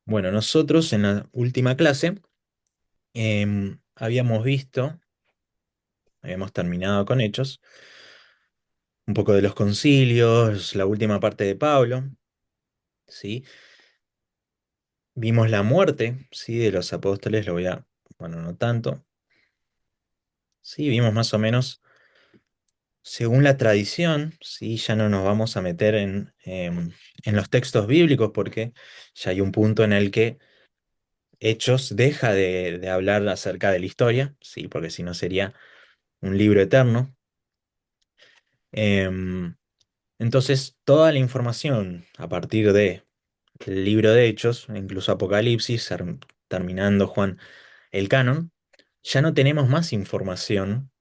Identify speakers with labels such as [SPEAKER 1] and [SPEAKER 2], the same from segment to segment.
[SPEAKER 1] Bueno, nosotros en la última clase habíamos terminado con Hechos, un poco de los concilios, la última parte de Pablo, ¿sí? Vimos la muerte, ¿sí? De los apóstoles, bueno, no tanto, ¿sí? Vimos más o menos, según la tradición, ¿sí? Ya no nos vamos a meter en los textos bíblicos porque ya hay un punto en el que Hechos deja de hablar acerca de la historia, ¿sí? Porque si no sería un libro eterno. Em, entonces, toda la información a partir del libro de Hechos, incluso Apocalipsis, terminando Juan el canon, ya no tenemos más información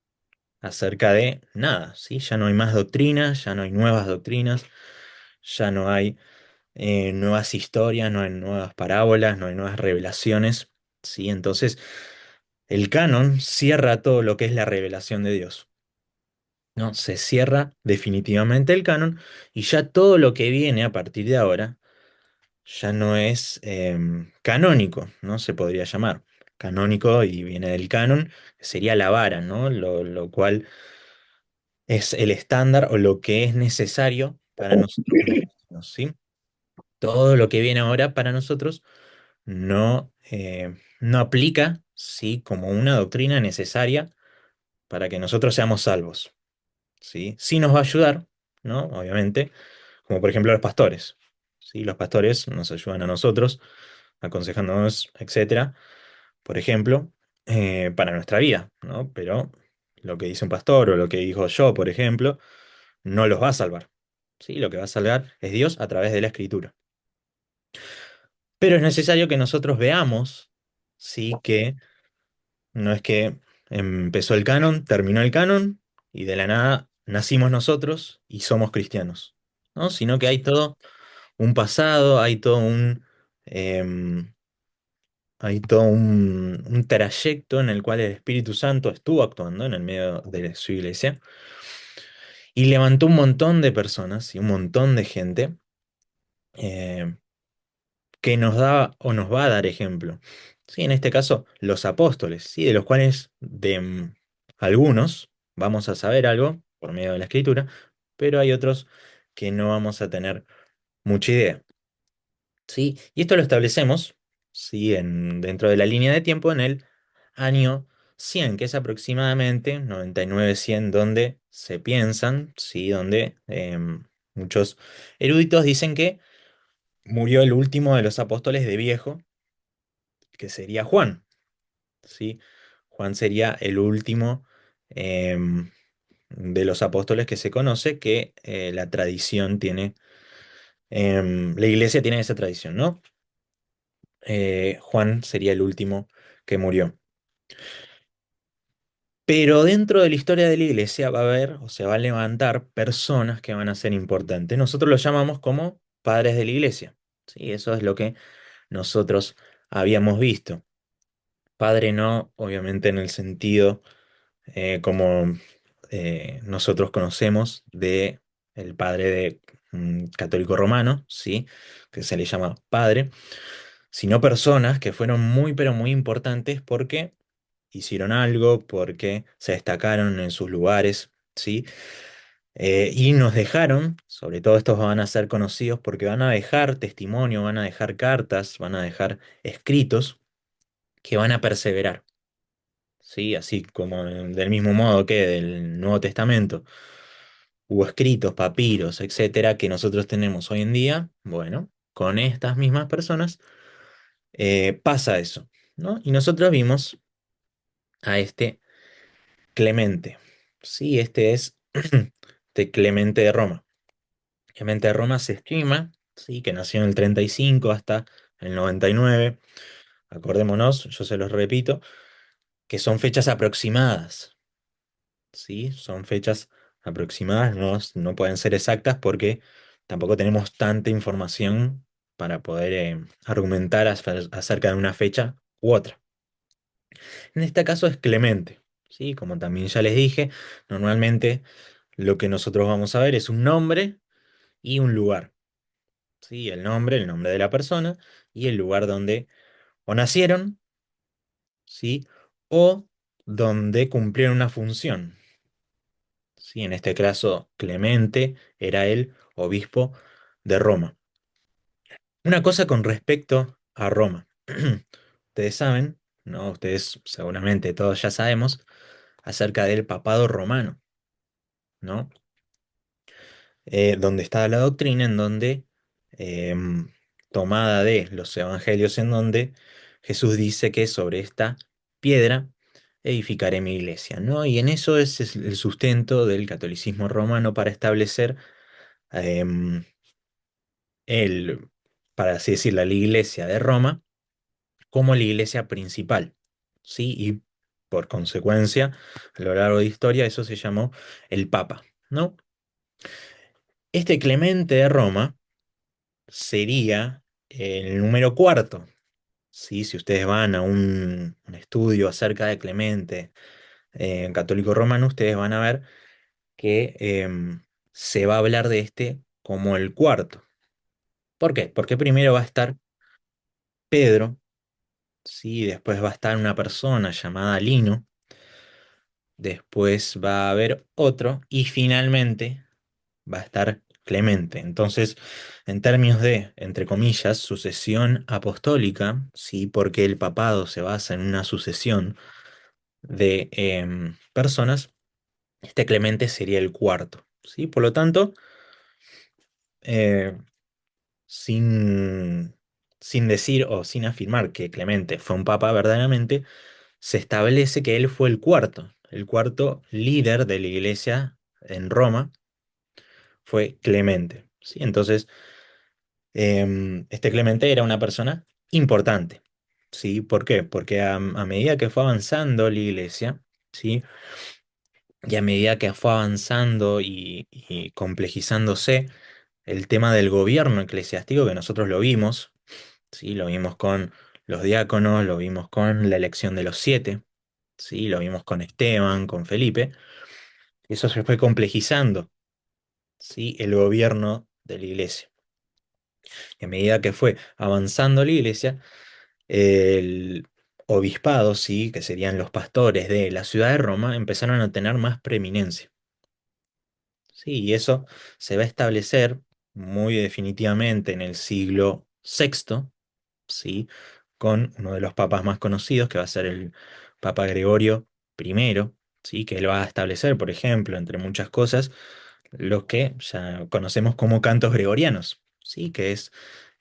[SPEAKER 1] acerca de nada, ¿sí? Ya no hay más doctrinas, ya no hay nuevas doctrinas, ya no hay nuevas historias, no hay nuevas parábolas, no hay nuevas revelaciones, ¿sí? Entonces, el canon cierra todo lo que es la revelación de Dios. ¿No? Se cierra definitivamente el canon y ya todo lo que viene a partir de ahora ya no es canónico, ¿no? Se podría llamar canónico y viene del canon, que sería la vara, ¿no? Lo cual es el estándar o lo que es necesario para nosotros como cristianos, ¿sí? Todo lo que viene ahora para nosotros no aplica, ¿sí? Como una doctrina necesaria para que nosotros seamos salvos. ¿Sí? Sí nos va a ayudar, ¿no? Obviamente, como por ejemplo los pastores, ¿sí? Los pastores nos ayudan a nosotros, aconsejándonos, etcétera, por ejemplo, para nuestra vida, ¿no? Pero lo que dice un pastor o lo que dijo yo, por ejemplo, no los va a salvar, ¿sí? Lo que va a salvar es Dios a través de la Escritura. Pero es necesario que nosotros veamos, ¿sí? Que no es que empezó el canon, terminó el canon y de la nada nacimos nosotros y somos cristianos, ¿no? Sino que hay todo un pasado, em, hay todo un trayecto en el cual el Espíritu Santo estuvo actuando en el medio de su iglesia y levantó un montón de personas y un montón de gente em, que nos da o nos va a dar ejemplo. Sí, en este caso, los apóstoles, sí, de los cuales algunos vamos a saber algo por medio de la escritura, pero hay otros que no vamos a tener mucha idea. ¿Sí? Y esto lo establecemos, ¿sí? Dentro de la línea de tiempo en el año 100, que es aproximadamente 99-100, donde se piensan, ¿sí? Donde muchos eruditos dicen que murió el último de los apóstoles de viejo, que sería Juan, ¿sí? Juan sería el último de los apóstoles que se conoce, que la tradición tiene, la iglesia tiene esa tradición, ¿no? Juan sería el último que murió. Pero dentro de la historia de la iglesia va a haber o se va a levantar personas que van a ser importantes. Nosotros los llamamos como padres de la iglesia, ¿sí? Eso es lo que nosotros habíamos visto. Padre no, obviamente en el sentido como nosotros conocemos de el padre de un católico romano, ¿sí? Que se le llama padre, sino personas que fueron muy, pero muy importantes porque hicieron algo, porque se destacaron en sus lugares, ¿sí? Y nos dejaron, sobre todo estos van a ser conocidos porque van a dejar testimonio, van a dejar cartas, van a dejar escritos que van a perseverar, ¿sí? Así como del mismo modo que del Nuevo Testamento hubo escritos, papiros, etcétera, que nosotros tenemos hoy en día, bueno, con estas mismas personas pasa eso, ¿no? Y nosotros vimos a este Clemente. Sí, este es de Clemente de Roma. Clemente de Roma se estima, sí, que nació en el 35 hasta el 99. Acordémonos, yo se los repito, que son fechas aproximadas, ¿sí? Son fechas aproximadas, no pueden ser exactas porque tampoco tenemos tanta información para poder argumentar acerca de una fecha u otra. En este caso es Clemente, ¿sí? Como también ya les dije, normalmente lo que nosotros vamos a ver es un nombre y un lugar, ¿sí? El nombre de la persona y el lugar donde o nacieron, ¿sí? O donde cumplieron una función, ¿sí? En este caso, Clemente era el obispo de Roma. Una cosa con respecto a Roma. Ustedes saben, ¿no? Ustedes seguramente todos ya sabemos acerca del papado romano, ¿no? Donde está la doctrina en donde, tomada de los evangelios, en donde Jesús dice que sobre esta piedra edificaré mi iglesia, ¿no? Y en eso es el sustento del catolicismo romano para establecer, em, el, para así decirlo, la iglesia de Roma como la iglesia principal, ¿sí? Y por consecuencia, a lo largo de la historia, eso se llamó el Papa, ¿no? Este Clemente de Roma sería el número cuarto, ¿sí? Si ustedes van a un estudio acerca de Clemente, católico romano, ustedes van a ver que, se va a hablar de este como el cuarto. ¿Por qué? Porque primero va a estar Pedro, ¿sí? Después va a estar una persona llamada Lino, después va a haber otro y finalmente va a estar Clemente. Entonces, en términos de, entre comillas, sucesión apostólica, sí, porque el papado se basa en una sucesión de, personas, este Clemente sería el cuarto, ¿sí? Por lo tanto, eh, sin, sin decir o sin afirmar que Clemente fue un papa verdaderamente, se establece que él fue el cuarto líder de la iglesia en Roma fue Clemente, ¿sí? Entonces, este Clemente era una persona importante, ¿sí? ¿Por qué? Porque a medida que fue avanzando la iglesia, ¿sí? Y a medida que fue avanzando y complejizándose el tema del gobierno eclesiástico, que nosotros lo vimos, ¿sí? Lo vimos con los diáconos, lo vimos con la elección de los siete, ¿sí? Lo vimos con Esteban, con Felipe, eso se fue complejizando, ¿sí? El gobierno de la iglesia. Y a medida que fue avanzando la iglesia, el obispado, sí, que serían los pastores de la ciudad de Roma, empezaron a tener más preeminencia. Sí, y eso se va a establecer muy definitivamente en el siglo sexto, sí, con uno de los papas más conocidos, que va a ser el Papa Gregorio I, sí, que él va a establecer, por ejemplo, entre muchas cosas, los que ya conocemos como cantos gregorianos, sí, que es,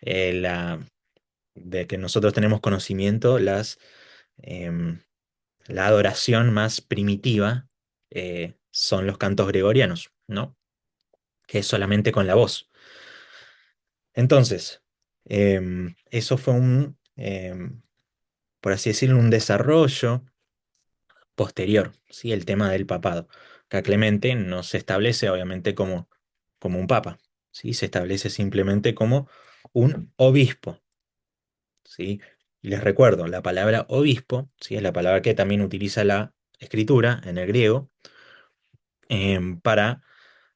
[SPEAKER 1] la de que nosotros tenemos conocimiento, em, la adoración más primitiva, son los cantos gregorianos, ¿no? Que es solamente con la voz. Entonces, eso fue por así decirlo, un desarrollo posterior, ¿sí? El tema del papado. Acá Clemente no se establece obviamente como un papa, ¿sí? Se establece simplemente como un obispo, ¿sí? Y les recuerdo, la palabra obispo, ¿sí? Es la palabra que también utiliza la escritura en el griego, para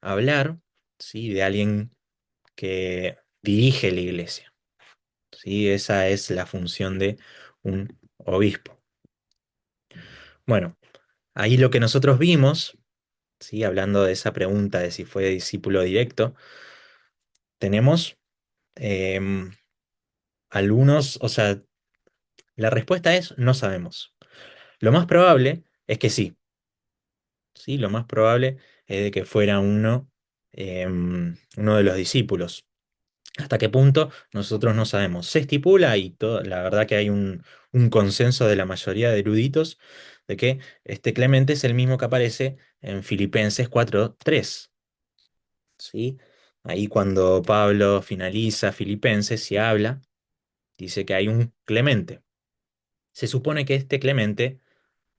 [SPEAKER 1] hablar, ¿sí? De alguien que dirige la iglesia, ¿sí? Esa es la función de un obispo. Bueno, ahí lo que nosotros vimos, ¿sí? Hablando de esa pregunta de si fue discípulo directo, tenemos, em, algunos, o sea, la respuesta es no sabemos. Lo más probable es que sí, ¿sí? Lo más probable es de que fuera uno de los discípulos. ¿Hasta qué punto? Nosotros no sabemos. Se estipula y todo, la verdad que hay un consenso de la mayoría de eruditos de que este Clemente es el mismo que aparece en Filipenses 4:3, ¿sí? Ahí cuando Pablo finaliza Filipenses y habla, dice que hay un Clemente. Se supone que este Clemente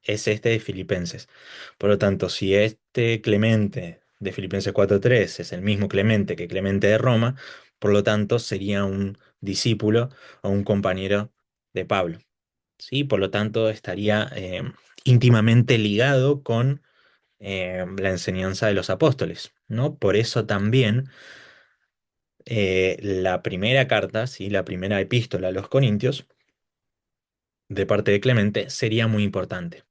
[SPEAKER 1] es este de Filipenses. Por lo tanto, si este Clemente de Filipenses 4:3 es el mismo Clemente que Clemente de Roma, por lo tanto sería un discípulo o un compañero de Pablo, ¿sí? Por lo tanto, estaría, íntimamente ligado con, la enseñanza de los apóstoles, ¿no? Por eso también la primera carta, ¿sí? La primera epístola a los Corintios, de parte de Clemente, sería muy importante,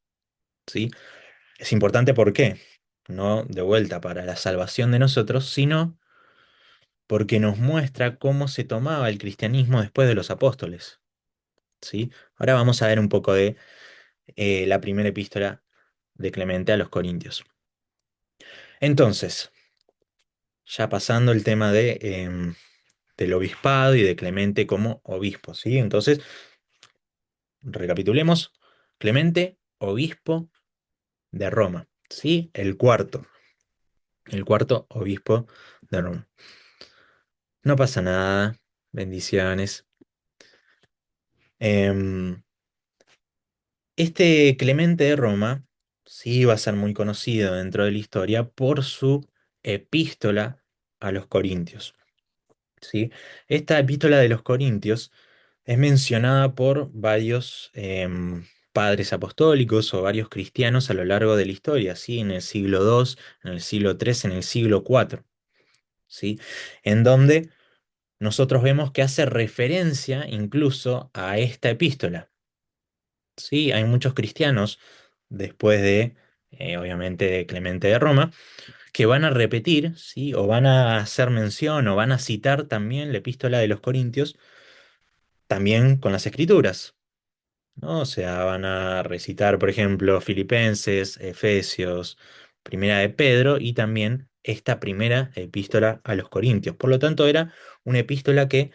[SPEAKER 1] ¿sí? Es importante ¿por qué? No de vuelta para la salvación de nosotros, sino porque nos muestra cómo se tomaba el cristianismo después de los apóstoles, ¿sí? Ahora vamos a ver un poco de la primera epístola de Clemente a los Corintios. Entonces, ya pasando el tema del obispado y de Clemente como obispo, ¿sí? Entonces, recapitulemos. Clemente, obispo de Roma, ¿sí? El cuarto obispo de Roma. No pasa nada, bendiciones. Em, este Clemente de Roma sí va a ser muy conocido dentro de la historia por su epístola a los Corintios, ¿sí? Esta epístola de los Corintios es mencionada por varios padres apostólicos o varios cristianos a lo largo de la historia, ¿sí? En el siglo II, en el siglo III, en el siglo IV, ¿sí? En donde nosotros vemos que hace referencia incluso a esta epístola, ¿sí? Hay muchos cristianos después obviamente, de Clemente de Roma, que van a repetir, ¿sí? O van a hacer mención o van a citar también la epístola de los Corintios, también con las escrituras, ¿no? O sea, van a recitar, por ejemplo, Filipenses, Efesios, Primera de Pedro y también esta primera epístola a los Corintios. Por lo tanto, era una epístola que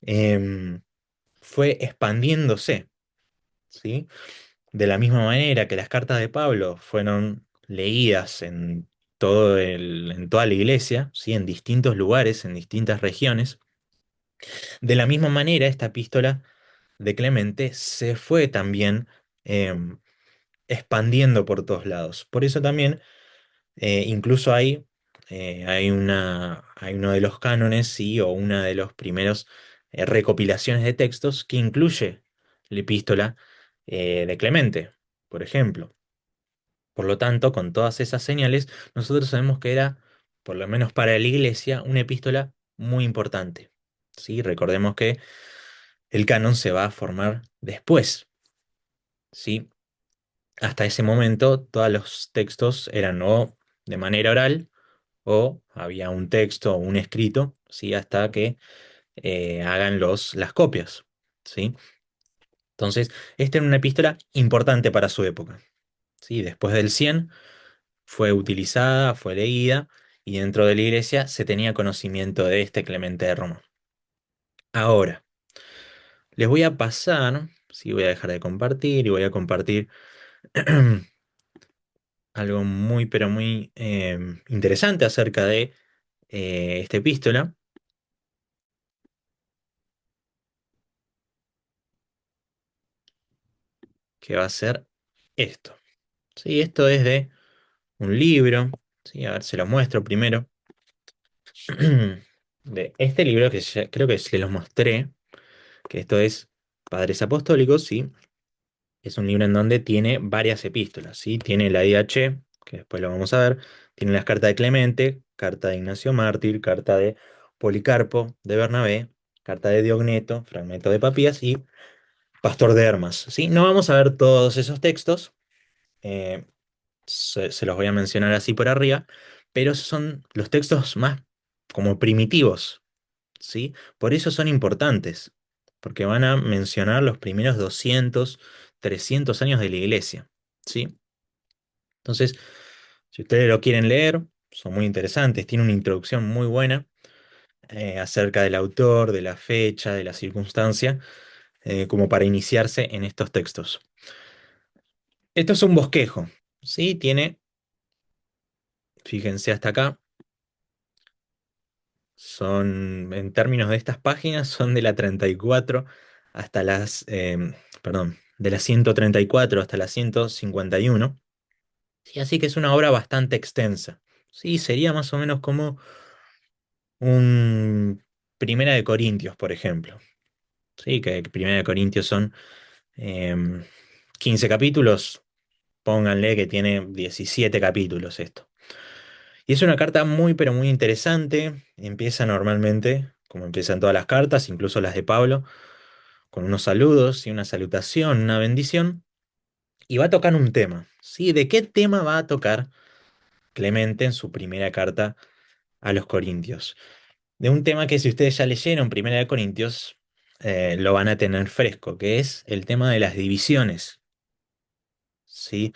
[SPEAKER 1] em, fue expandiéndose, ¿sí? De la misma manera que las cartas de Pablo fueron leídas en toda la iglesia, ¿sí? En distintos lugares, en distintas regiones. De la misma manera, esta epístola de Clemente se fue también em, expandiendo por todos lados. Por eso también, incluso hay uno de los cánones, sí, o una de los primeros recopilaciones de textos que incluye la epístola de Clemente, por ejemplo. Por lo tanto, con todas esas señales, nosotros sabemos que era, por lo menos para la iglesia, una epístola muy importante. ¿Sí? Recordemos que el canon se va a formar después. ¿Sí? Hasta ese momento, todos los textos eran o de manera oral o había un texto o un escrito, ¿sí? Hasta que hagan las copias. ¿Sí? Entonces, esta era una epístola importante para su época. ¿Sí? Después del 100 fue utilizada, fue leída y dentro de la iglesia se tenía conocimiento de este Clemente de Roma. Ahora, les voy a pasar, sí, voy a dejar de compartir y voy a compartir algo muy, pero muy interesante acerca de esta epístola, que va a ser esto. Sí, esto es de un libro, sí, a ver, se lo muestro primero. De este libro que creo que se los mostré, que esto es Padres Apostólicos, sí. Es un libro en donde tiene varias epístolas, ¿sí? Tiene la IH, que después lo vamos a ver, tiene las cartas de Clemente, carta de Ignacio Mártir, carta de Policarpo, de Bernabé, carta de Diogneto, fragmento de Papías y Pastor de Hermas, ¿sí? No vamos a ver todos esos textos, eh, se los voy a mencionar así por arriba, pero son los textos más como primitivos, ¿sí? Por eso son importantes, porque van a mencionar los primeros 200, 300 años de la iglesia, ¿sí? Entonces, si ustedes lo quieren leer, son muy interesantes, tiene una introducción muy buena acerca del autor, de la fecha, de la circunstancia, como para iniciarse en estos textos. Esto es un bosquejo, ¿sí? Fíjense hasta acá, en términos de estas páginas, son de la 34 hasta perdón, de la 134 hasta la 151. Sí, así que es una obra bastante extensa. Sí, sería más o menos como un Primera de Corintios, por ejemplo. Sí, que Primera de Corintios son em, 15 capítulos, pónganle que tiene 17 capítulos esto. Y es una carta muy, pero muy interesante. Empieza normalmente, como empiezan todas las cartas, incluso las de Pablo, con unos saludos y una salutación, una bendición. Y va a tocar un tema. ¿Sí? ¿De qué tema va a tocar Clemente en su primera carta a los Corintios? De un tema que si ustedes ya leyeron Primera de Corintios, lo van a tener fresco, que es el tema de las divisiones. ¿Sí?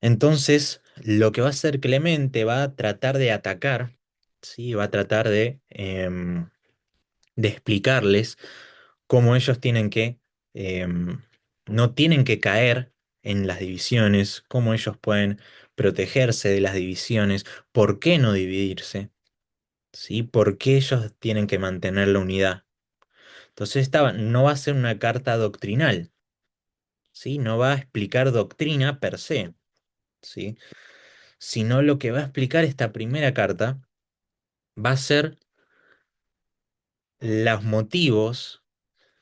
[SPEAKER 1] Entonces, lo que va a hacer Clemente va a tratar de atacar, ¿sí? Va a tratar de explicarles cómo ellos tienen que, no tienen que caer en las divisiones, cómo ellos pueden protegerse de las divisiones, por qué no dividirse, ¿sí? ¿Por qué ellos tienen que mantener la unidad? Entonces, esta no va a ser una carta doctrinal, ¿sí? No va a explicar doctrina per se, ¿sí? Sino lo que va a explicar esta primera carta va a ser los motivos,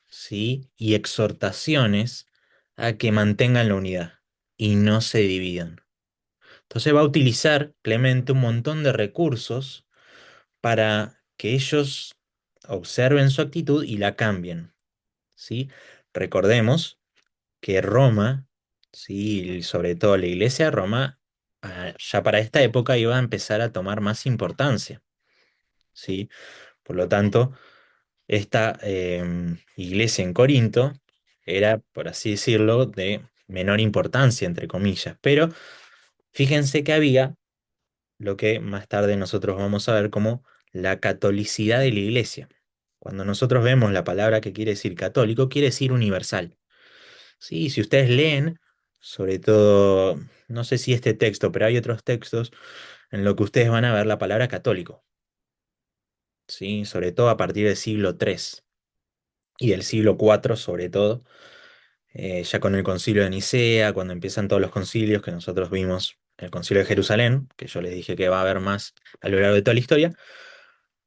[SPEAKER 1] ¿sí? Y exhortaciones a que mantengan la unidad y no se dividan. Entonces va a utilizar Clemente un montón de recursos para que ellos observen su actitud y la cambien, ¿sí? Recordemos que Roma, ¿sí? Y sobre todo la iglesia de Roma, ya para esta época iba a empezar a tomar más importancia, ¿sí? Por lo tanto, esta iglesia en Corinto era, por así decirlo, de menor importancia, entre comillas, pero fíjense que había lo que más tarde nosotros vamos a ver como la catolicidad de la iglesia. Cuando nosotros vemos la palabra que quiere decir católico, quiere decir universal. Sí, si ustedes leen, sobre todo, no sé si este texto, pero hay otros textos en lo que ustedes van a ver la palabra católico, ¿sí? Sobre todo a partir del siglo III y del siglo IV sobre todo, ya con el concilio de Nicea, cuando empiezan todos los concilios que nosotros vimos, el concilio de Jerusalén, que yo les dije que va a haber más a lo largo de toda la historia,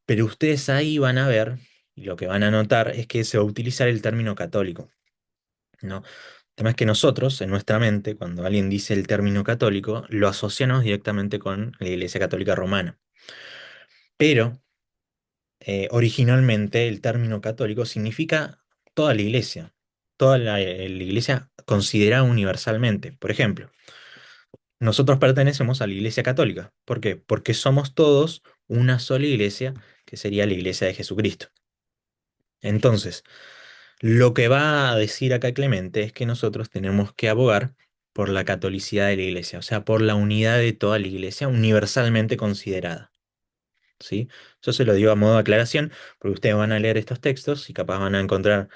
[SPEAKER 1] pero ustedes ahí van a ver, y lo que van a notar es que se va a utilizar el término católico, ¿no? El tema es que nosotros, en nuestra mente, cuando alguien dice el término católico, lo asociamos directamente con la Iglesia Católica Romana. Pero originalmente el término católico significa toda la iglesia, toda la iglesia considerada universalmente. Por ejemplo, nosotros pertenecemos a la iglesia católica. ¿Por qué? Porque somos todos una sola iglesia, que sería la iglesia de Jesucristo. Entonces, lo que va a decir acá Clemente es que nosotros tenemos que abogar por la catolicidad de la iglesia, o sea, por la unidad de toda la iglesia universalmente considerada. ¿Sí? Yo se lo digo a modo de aclaración, porque ustedes van a leer estos textos y capaz van a encontrar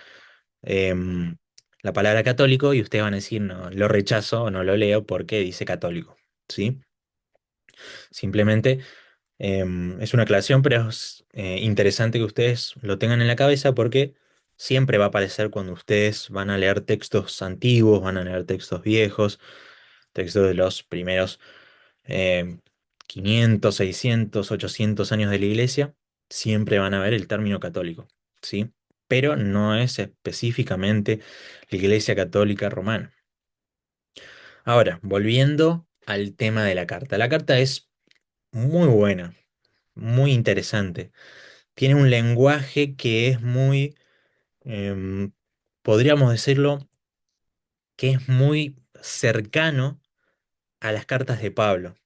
[SPEAKER 1] em, la palabra católico y ustedes van a decir, no, lo rechazo o no lo leo porque dice católico. ¿Sí? Simplemente es una aclaración, pero es interesante que ustedes lo tengan en la cabeza porque siempre va a aparecer cuando ustedes van a leer textos antiguos, van a leer textos viejos, textos de los primeros eh, 500, 600, 800 años de la iglesia, siempre van a ver el término católico, ¿sí? Pero no es específicamente la Iglesia Católica Romana. Ahora, volviendo al tema de la carta. La carta es muy buena, muy interesante. Tiene un lenguaje que es muy, em, podríamos decirlo, que es muy cercano a las cartas de Pablo.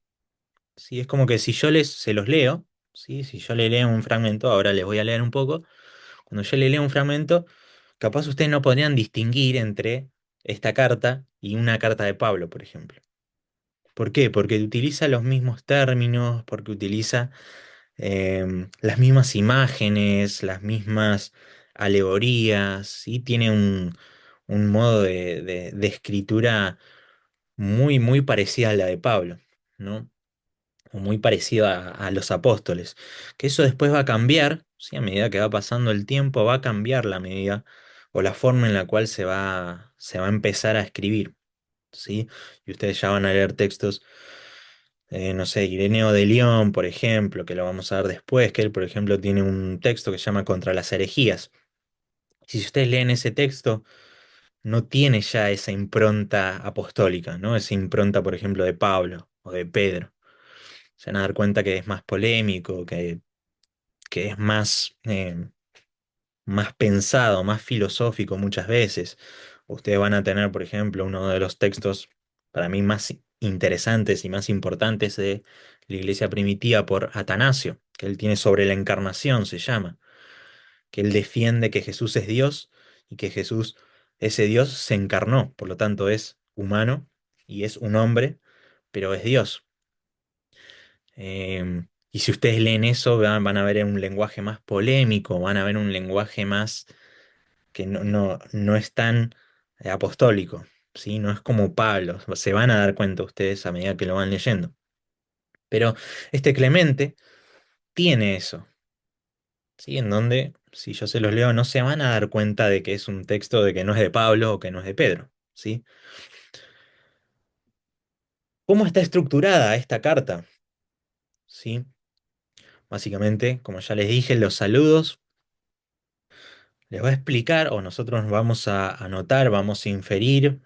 [SPEAKER 1] ¿Sí? Es como que si yo se los leo, ¿sí? Si yo le leo un fragmento, ahora les voy a leer un poco, cuando yo le leo un fragmento, capaz ustedes no podrían distinguir entre esta carta y una carta de Pablo, por ejemplo. ¿Por qué? Porque utiliza los mismos términos, porque utiliza las mismas imágenes, las mismas alegorías, y tiene un modo de escritura muy, muy parecida a la de Pablo, ¿no? O muy parecido a los apóstoles. Que eso después va a cambiar, ¿sí? A medida que va pasando el tiempo, va a cambiar la medida o la forma en la cual se va a empezar a escribir, ¿sí? Y ustedes ya van a leer textos, no sé, Ireneo de León, por ejemplo, que lo vamos a ver después, que él, por ejemplo, tiene un texto que se llama Contra las herejías. Si ustedes leen ese texto, no tiene ya esa impronta apostólica, ¿no? Esa impronta, por ejemplo, de Pablo o de Pedro. Se van a dar cuenta que es más polémico, que es más pensado, más filosófico muchas veces. Ustedes van a tener, por ejemplo, uno de los textos para mí más interesantes y más importantes de la iglesia primitiva por Atanasio, que él tiene sobre la encarnación, se llama, que él defiende que Jesús es Dios y que Jesús, ese Dios, se encarnó, por lo tanto es humano y es un hombre, pero es Dios. Y si ustedes leen eso, van a ver un lenguaje más polémico, van a ver un lenguaje más que no es tan apostólico, ¿sí? No es como Pablo, se van a dar cuenta ustedes a medida que lo van leyendo. Pero este Clemente tiene eso, ¿sí? En donde, si yo se los leo, no se van a dar cuenta de que es un texto de que no es de Pablo o que no es de Pedro, ¿sí? ¿Cómo está estructurada esta carta? ¿Sí? Básicamente, como ya les dije, los saludos les va a explicar, o nosotros vamos a anotar, vamos a inferir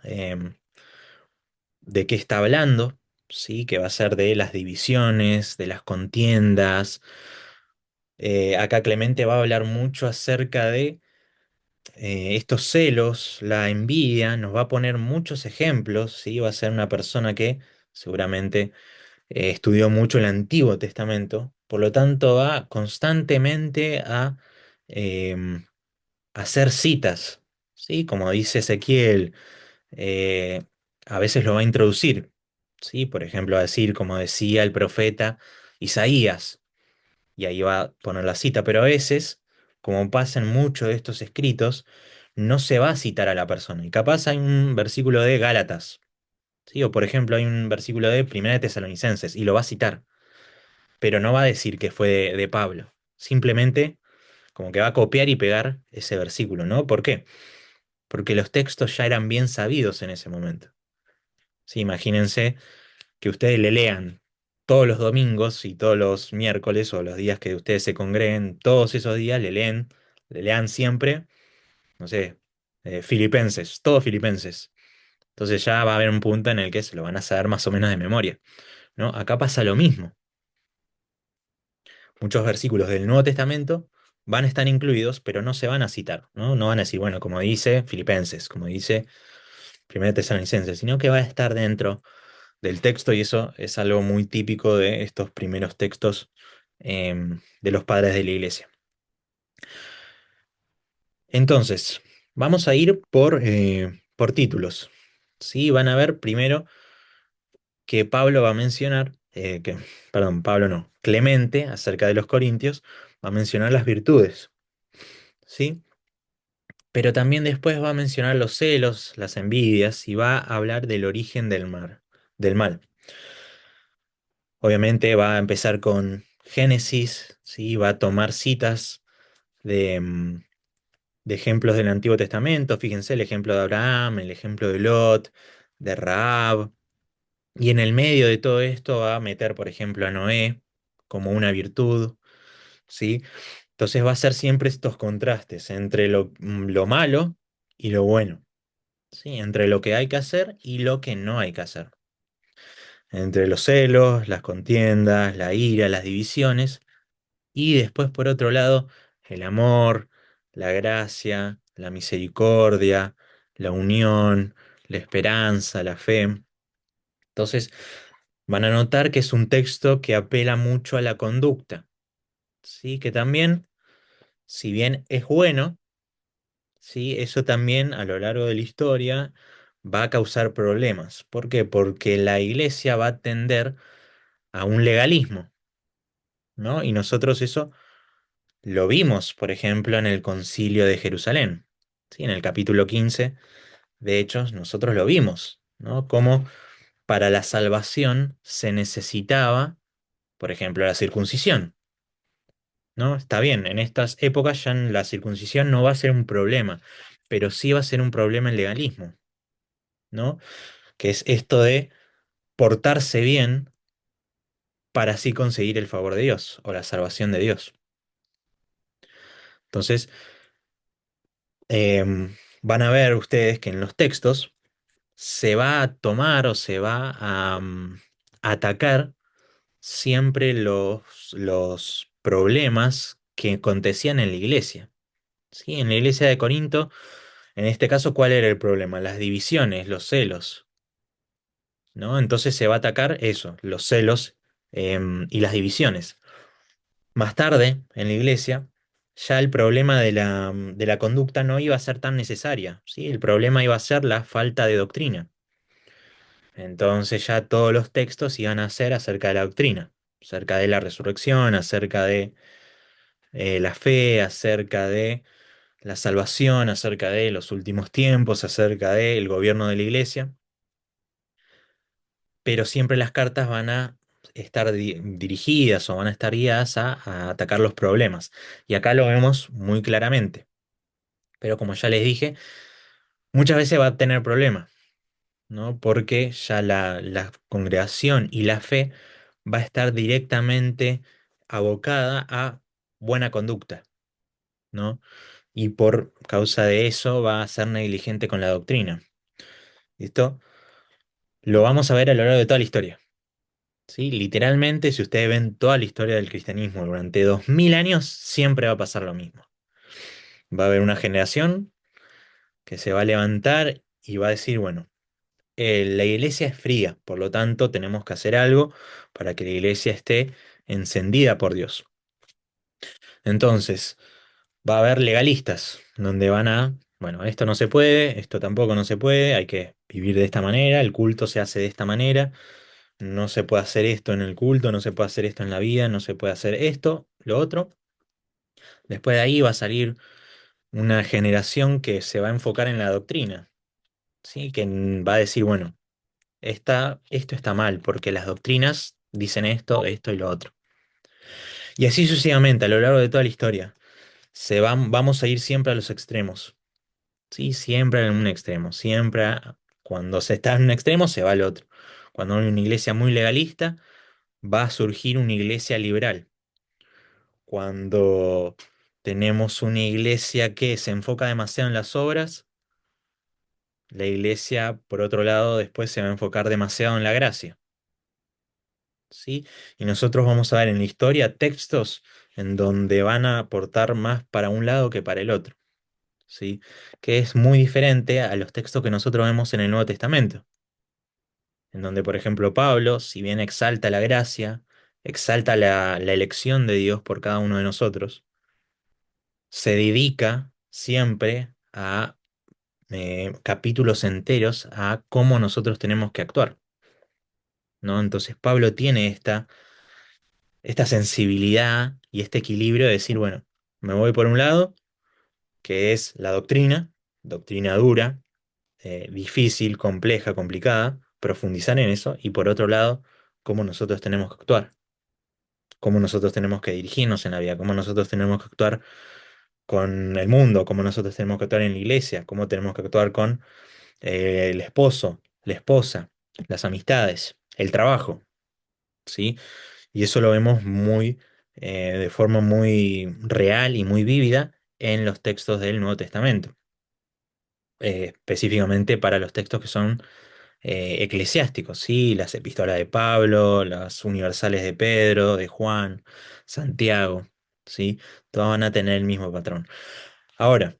[SPEAKER 1] de qué está hablando, ¿sí? Que va a ser de las divisiones, de las contiendas. Acá Clemente va a hablar mucho acerca de estos celos, la envidia, nos va a poner muchos ejemplos, ¿sí? Va a ser una persona que seguramente estudió mucho el Antiguo Testamento, por lo tanto va constantemente a em, hacer citas, ¿sí? Como dice Ezequiel, eh, a veces lo va a introducir, ¿sí? Por ejemplo, a decir, como decía el profeta Isaías, y ahí va a poner la cita, pero a veces, como pasa en muchos de estos escritos, no se va a citar a la persona. Y capaz hay un versículo de Gálatas, ¿sí? O por ejemplo, hay un versículo de Primera de Tesalonicenses, y lo va a citar, pero no va a decir que fue de Pablo. Simplemente como que va a copiar y pegar ese versículo, ¿no? ¿Por qué? Porque los textos ya eran bien sabidos en ese momento. Sí, imagínense que ustedes le lean todos los domingos y todos los miércoles o los días que ustedes se congreguen, todos esos días le lean siempre, no sé, Filipenses, todos Filipenses. Entonces ya va a haber un punto en el que se lo van a saber más o menos de memoria, ¿no? Acá pasa lo mismo. Muchos versículos del Nuevo Testamento van a estar incluidos, pero no se van a citar, ¿no? No van a decir, bueno, como dice Filipenses, como dice Primera Tesalonicenses, sino que va a estar dentro del texto y eso es algo muy típico de estos primeros textos de los padres de la iglesia. Entonces, vamos a ir por títulos. ¿Sí? Van a ver primero que Pablo va a mencionar, perdón, Pablo no, Clemente, acerca de los corintios, va a mencionar las virtudes. ¿Sí? Pero también después va a mencionar los celos, las envidias y va a hablar del origen del mal. Obviamente va a empezar con Génesis, ¿sí? Va a tomar citas de, de ejemplos del Antiguo Testamento. Fíjense el ejemplo de Abraham, el ejemplo de Lot, de Rahab. Y en el medio de todo esto va a meter, por ejemplo, a Noé como una virtud, ¿sí? Entonces va a ser siempre estos contrastes entre lo malo y lo bueno, ¿sí? Entre lo que hay que hacer y lo que no hay que hacer. Entre los celos, las contiendas, la ira, las divisiones. Y después, por otro lado, el amor, la gracia, la misericordia, la unión, la esperanza, la fe. Entonces, van a notar que es un texto que apela mucho a la conducta, ¿sí? Que también, si bien es bueno, ¿sí? Eso también a lo largo de la historia va a causar problemas. ¿Por qué? Porque la iglesia va a tender a un legalismo, ¿no? Y nosotros eso lo vimos, por ejemplo, en el Concilio de Jerusalén. ¿Sí? En el capítulo 15 de Hechos, nosotros lo vimos, ¿no? Cómo para la salvación se necesitaba, por ejemplo, la circuncisión, ¿no? Está bien, en estas épocas ya la circuncisión no va a ser un problema, pero sí va a ser un problema el legalismo, ¿no? Que es esto de portarse bien para así conseguir el favor de Dios o la salvación de Dios. Entonces, van a ver ustedes que en los textos se va a tomar o se va a atacar siempre los problemas que acontecían en la iglesia. ¿Sí? En la iglesia de Corinto, en este caso, ¿cuál era el problema? Las divisiones, los celos, ¿no? Entonces se va a atacar eso, los celos y las divisiones. Más tarde, en la iglesia, ya el problema de la conducta no iba a ser tan necesaria, ¿sí? El problema iba a ser la falta de doctrina. Entonces ya todos los textos iban a ser acerca de la doctrina, acerca de la resurrección, acerca de la fe, acerca de la salvación, acerca de los últimos tiempos, acerca del gobierno de la iglesia, pero siempre las cartas van a estar dirigidas o van a estar guiadas a atacar los problemas. Y acá lo vemos muy claramente. Pero como ya les dije, muchas veces va a tener problemas, ¿no? Porque ya la congregación y la fe va a estar directamente abocada a buena conducta, ¿no? Y por causa de eso va a ser negligente con la doctrina. ¿Listo? Lo vamos a ver a lo largo de toda la historia. ¿Sí? Literalmente, si ustedes ven toda la historia del cristianismo durante 2000 años, siempre va a pasar lo mismo. Va a haber una generación que se va a levantar y va a decir, bueno, la iglesia es fría, por lo tanto tenemos que hacer algo para que la iglesia esté encendida por Dios. Entonces, va a haber legalistas, donde van a, bueno, esto no se puede, esto tampoco no se puede, hay que vivir de esta manera, el culto se hace de esta manera, no se puede hacer esto en el culto, no se puede hacer esto en la vida, no se puede hacer esto, lo otro. Después de ahí va a salir una generación que se va a enfocar en la doctrina, ¿sí? Que va a decir, bueno, esto está mal, porque las doctrinas dicen esto, esto y lo otro. Y así sucesivamente, a lo largo de toda la historia, vamos a ir siempre a los extremos, ¿sí? Siempre en un extremo, siempre cuando se está en un extremo se va al otro. Cuando hay una iglesia muy legalista, va a surgir una iglesia liberal. Cuando tenemos una iglesia que se enfoca demasiado en las obras, la iglesia, por otro lado, después se va a enfocar demasiado en la gracia. ¿Sí? Y nosotros vamos a ver en la historia textos en donde van a aportar más para un lado que para el otro, ¿sí? Que es muy diferente a los textos que nosotros vemos en el Nuevo Testamento, en donde, por ejemplo, Pablo, si bien exalta la gracia, exalta la elección de Dios por cada uno de nosotros, se dedica siempre a capítulos enteros a cómo nosotros tenemos que actuar, ¿no? Entonces Pablo tiene esta sensibilidad y este equilibrio de decir, bueno, me voy por un lado, que es la doctrina, doctrina dura, difícil, compleja, complicada, profundizar en eso, y por otro lado, cómo nosotros tenemos que actuar, cómo nosotros tenemos que dirigirnos en la vida, cómo nosotros tenemos que actuar con el mundo, cómo nosotros tenemos que actuar en la iglesia, cómo tenemos que actuar con el esposo, la esposa, las amistades, el trabajo, ¿sí? Y eso lo vemos de forma muy real y muy vívida en los textos del Nuevo Testamento, específicamente para los textos que son eclesiásticos, ¿sí? Las epístolas de Pablo, las universales de Pedro, de Juan, Santiago, ¿sí? Todas van a tener el mismo patrón. Ahora,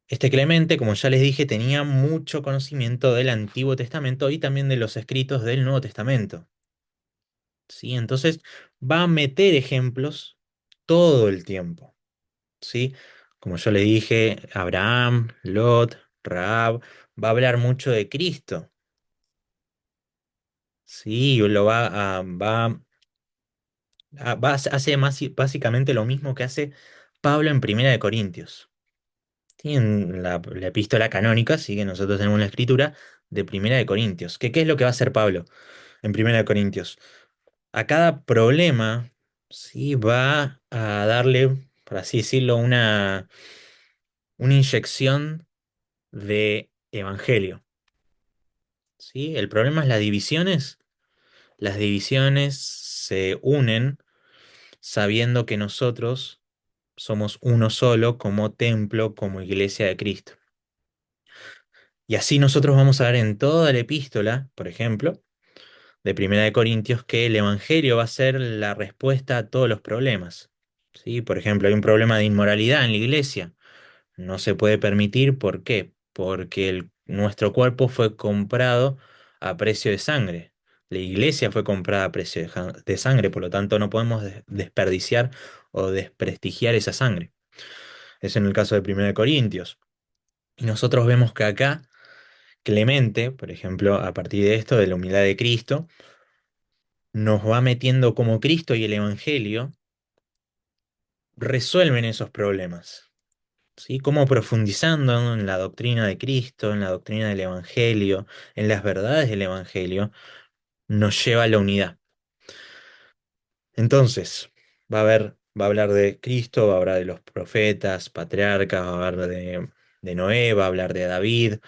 [SPEAKER 1] este Clemente, como ya les dije, tenía mucho conocimiento del Antiguo Testamento y también de los escritos del Nuevo Testamento. ¿Sí? Entonces va a meter ejemplos todo el tiempo. ¿Sí? Como yo les dije, Abraham, Lot, Rahab, va a hablar mucho de Cristo. Sí, lo hace básicamente lo mismo que hace Pablo en Primera de Corintios. Sí, en la epístola canónica, sí que nosotros tenemos la escritura de Primera de Corintios. ¿Qué es lo que va a hacer Pablo en Primera de Corintios? A cada problema, sí, va a darle, por así decirlo, una inyección de evangelio. ¿Sí? El problema es las divisiones. Las divisiones se unen sabiendo que nosotros somos uno solo como templo, como iglesia de Cristo. Y así nosotros vamos a ver en toda la epístola, por ejemplo, de Primera de Corintios que el Evangelio va a ser la respuesta a todos los problemas. ¿Sí? Por ejemplo, hay un problema de inmoralidad en la iglesia. No se puede permitir, ¿por qué? Porque nuestro cuerpo fue comprado a precio de sangre. La iglesia fue comprada a precio de sangre, por lo tanto no podemos desperdiciar o desprestigiar esa sangre. Eso en el caso de Primera de Corintios. Y nosotros vemos que acá Clemente, por ejemplo, a partir de esto, de la humildad de Cristo, nos va metiendo como Cristo y el Evangelio resuelven esos problemas. ¿Sí? Cómo profundizando en la doctrina de Cristo, en la doctrina del Evangelio, en las verdades del Evangelio, nos lleva a la unidad. Entonces, va a hablar de Cristo, va a hablar de los profetas, patriarcas, va a hablar de Noé, va a hablar de David,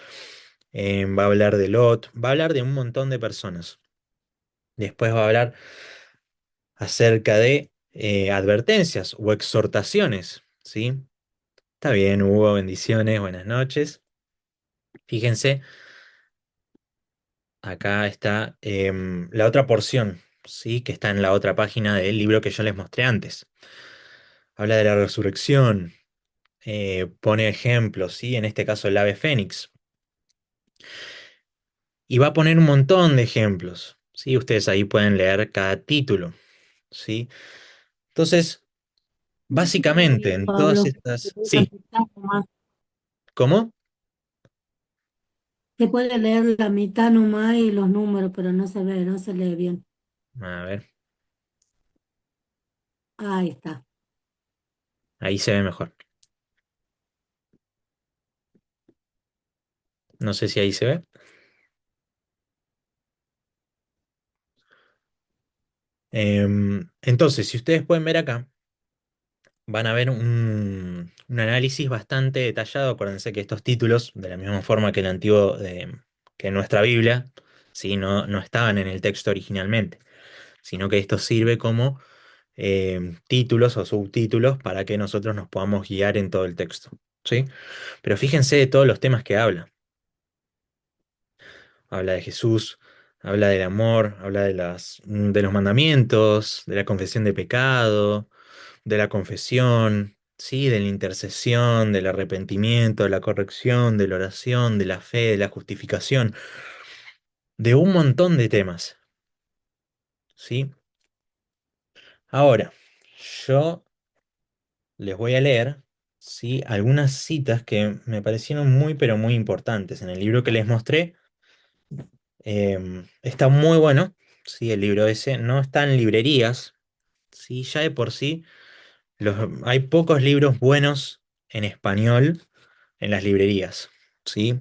[SPEAKER 1] va a hablar de Lot, va a hablar de un montón de personas. Después va a hablar acerca de advertencias o exhortaciones, ¿sí? Está bien, Hugo, bendiciones, buenas noches. Fíjense, acá está la otra porción, ¿sí? Que está en la otra página del libro que yo les mostré antes. Habla de la resurrección, pone ejemplos, ¿sí? En este caso el ave fénix. Y va a poner un montón de ejemplos, ¿sí? Ustedes ahí pueden leer cada título, ¿sí? Entonces, básicamente, en todas
[SPEAKER 2] Pablo,
[SPEAKER 1] estas... Sí, ¿cómo?
[SPEAKER 2] se puede leer la mitad nomás y los números, pero no se ve, no se lee bien.
[SPEAKER 1] A ver,
[SPEAKER 2] Ahí está.
[SPEAKER 1] ahí se ve mejor. No sé si ahí se ve. Entonces, si ustedes pueden ver acá, van a ver un análisis bastante detallado. Acuérdense que estos títulos, de la misma forma que el antiguo, que nuestra Biblia, ¿sí? No estaban en el texto originalmente, sino que esto sirve como títulos o subtítulos para que nosotros nos podamos guiar en todo el texto, ¿sí? Pero fíjense de todos los temas que habla. Habla de Jesús, habla del amor, habla de los mandamientos, de la confesión de pecado, de la confesión, ¿sí? De la intercesión, del arrepentimiento, de la corrección, de la oración, de la fe, de la justificación, de un montón de temas, ¿sí? Ahora, yo les voy a leer, ¿sí? Algunas citas que me parecieron muy, pero muy importantes. En el libro que les mostré, está muy bueno, ¿sí? El libro ese no está en librerías, ¿sí? Ya de por sí, hay pocos libros buenos en español en las librerías, ¿sí?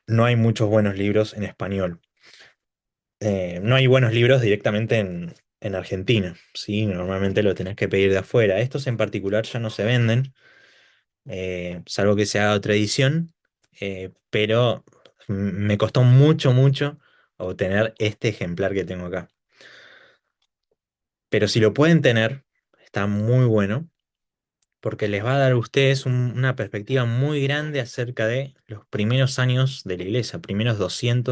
[SPEAKER 1] No hay muchos buenos libros en español. No hay buenos libros directamente en Argentina, ¿sí? Normalmente lo tenés que pedir de afuera. Estos en particular ya no se venden, salvo que se haga otra edición, pero me costó mucho, mucho obtener este ejemplar que tengo acá. Pero si lo pueden tener, está muy bueno, porque les va a dar a ustedes una perspectiva muy grande acerca de los primeros años de la iglesia, primeros 100,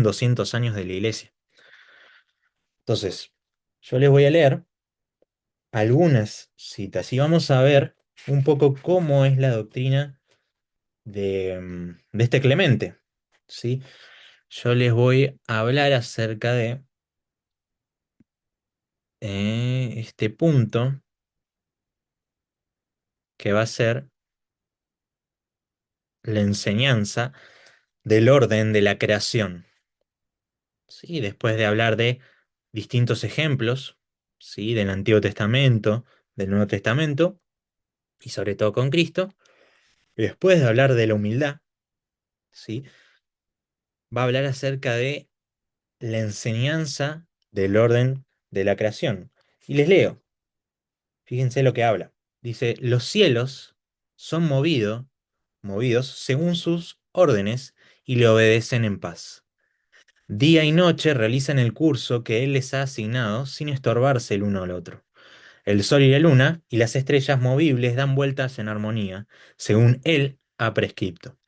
[SPEAKER 1] 200 años de la iglesia. Entonces, yo les voy a leer algunas citas y vamos a ver un poco cómo es la doctrina de este Clemente, ¿sí? Yo les voy a hablar acerca de este punto que va a ser la enseñanza del orden de la creación, ¿sí? Después de hablar de distintos ejemplos, ¿sí? Del Antiguo Testamento, del Nuevo Testamento, y sobre todo con Cristo, y después de hablar de la humildad, ¿sí? Va a hablar acerca de la enseñanza del orden de la creación. Y les leo, fíjense lo que habla. Dice, los cielos son movidos según sus órdenes y le obedecen en paz. Día y noche realizan el curso que Él les ha asignado sin estorbarse el uno al otro. El sol y la luna y las estrellas movibles dan vueltas en armonía, según Él ha prescripto.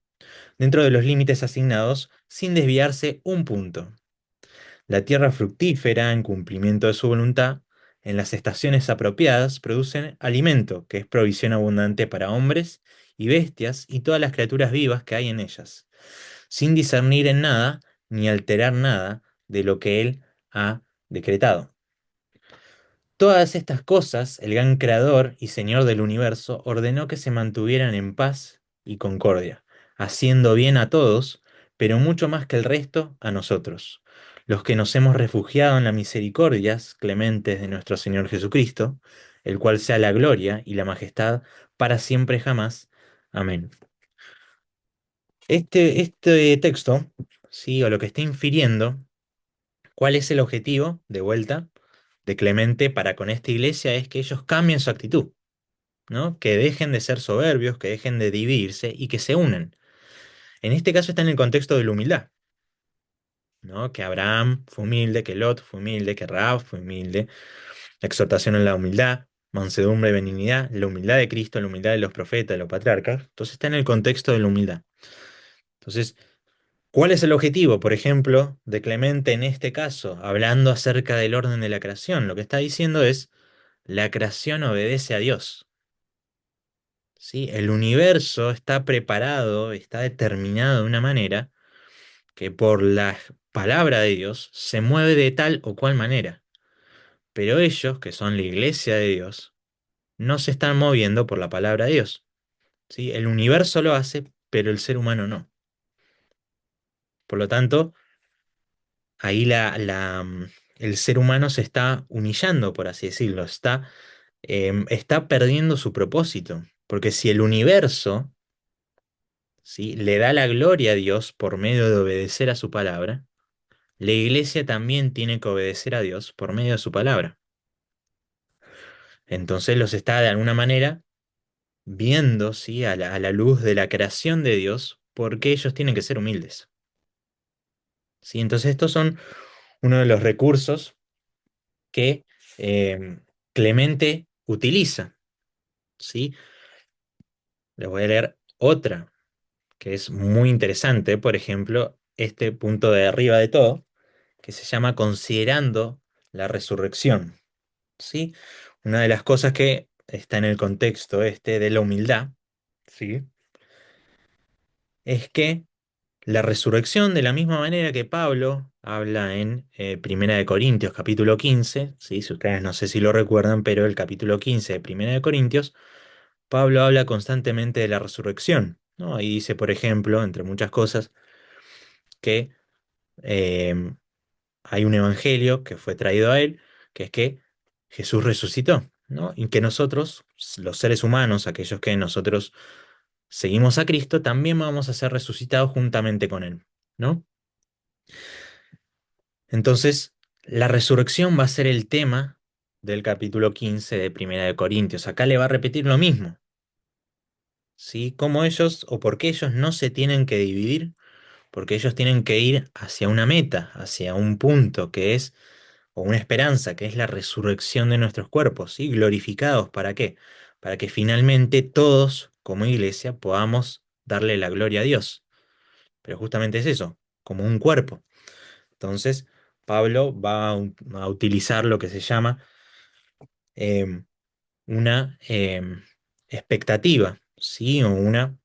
[SPEAKER 1] Dentro de los límites asignados sin desviarse un punto. La tierra fructífera, en cumplimiento de su voluntad, en las estaciones apropiadas, producen alimento, que es provisión abundante para hombres y bestias y todas las criaturas vivas que hay en ellas, sin discernir en nada ni alterar nada de lo que Él ha decretado. Todas estas cosas, el gran creador y señor del universo ordenó que se mantuvieran en paz y concordia, haciendo bien a todos, pero mucho más que el resto a nosotros, los que nos hemos refugiado en las misericordias clementes de nuestro Señor Jesucristo, el cual sea la gloria y la majestad para siempre jamás. Amén. Este texto, sí, o lo que está infiriendo, ¿cuál es el objetivo, de vuelta, de Clemente para con esta iglesia? Es que ellos cambien su actitud, ¿no? Que dejen de ser soberbios, que dejen de dividirse y que se unan. En este caso está en el contexto de la humildad, ¿no? Que Abraham fue humilde, que Lot fue humilde, que Rahab fue humilde, la exhortación en la humildad, mansedumbre, benignidad, la humildad de Cristo, la humildad de los profetas, de los patriarcas. Entonces está en el contexto de la humildad. Entonces, ¿cuál es el objetivo, por ejemplo, de Clemente en este caso, hablando acerca del orden de la creación? Lo que está diciendo es, la creación obedece a Dios. ¿Sí? El universo está preparado, está determinado de una manera que por la palabra de Dios se mueve de tal o cual manera. Pero ellos, que son la iglesia de Dios, no se están moviendo por la palabra de Dios. ¿Sí? El universo lo hace, pero el ser humano no. Por lo tanto, ahí el ser humano se está humillando, por así decirlo, está perdiendo su propósito. Porque si el universo, ¿sí?, le da la gloria a Dios por medio de obedecer a su palabra, la iglesia también tiene que obedecer a Dios por medio de su palabra. Entonces los está de alguna manera viendo, ¿sí?, a la luz de la creación de Dios, porque ellos tienen que ser humildes. ¿Sí? Entonces estos son uno de los recursos que eh, Clemente utiliza. ¿Sí? Les voy a leer otra que es muy interesante, por ejemplo, este punto de arriba de todo, que se llama Considerando la resurrección. ¿Sí? Una de las cosas que está en el contexto este de la humildad, ¿sí?, es que la resurrección, de la misma manera que Pablo habla en Primera de Corintios, capítulo 15, ¿sí? Si ustedes no sé si lo recuerdan, pero el capítulo 15 de Primera de Corintios, Pablo habla constantemente de la resurrección, ¿no? Ahí dice, por ejemplo, entre muchas cosas, que eh, hay un evangelio que fue traído a él, que es que Jesús resucitó, ¿no? Y que nosotros, los seres humanos, aquellos que nosotros seguimos a Cristo, también vamos a ser resucitados juntamente con él, ¿no? Entonces, la resurrección va a ser el tema del capítulo 15 de Primera de Corintios. Acá le va a repetir lo mismo, ¿sí? Cómo ellos o por qué ellos no se tienen que dividir, porque ellos tienen que ir hacia una meta, hacia un punto que es, o una esperanza, que es la resurrección de nuestros cuerpos, ¿sí? Glorificados, ¿para qué? Para que finalmente todos, como iglesia, podamos darle la gloria a Dios. Pero justamente es eso, como un cuerpo. Entonces, Pablo va a utilizar lo que se llama em, una expectativa, ¿sí? O una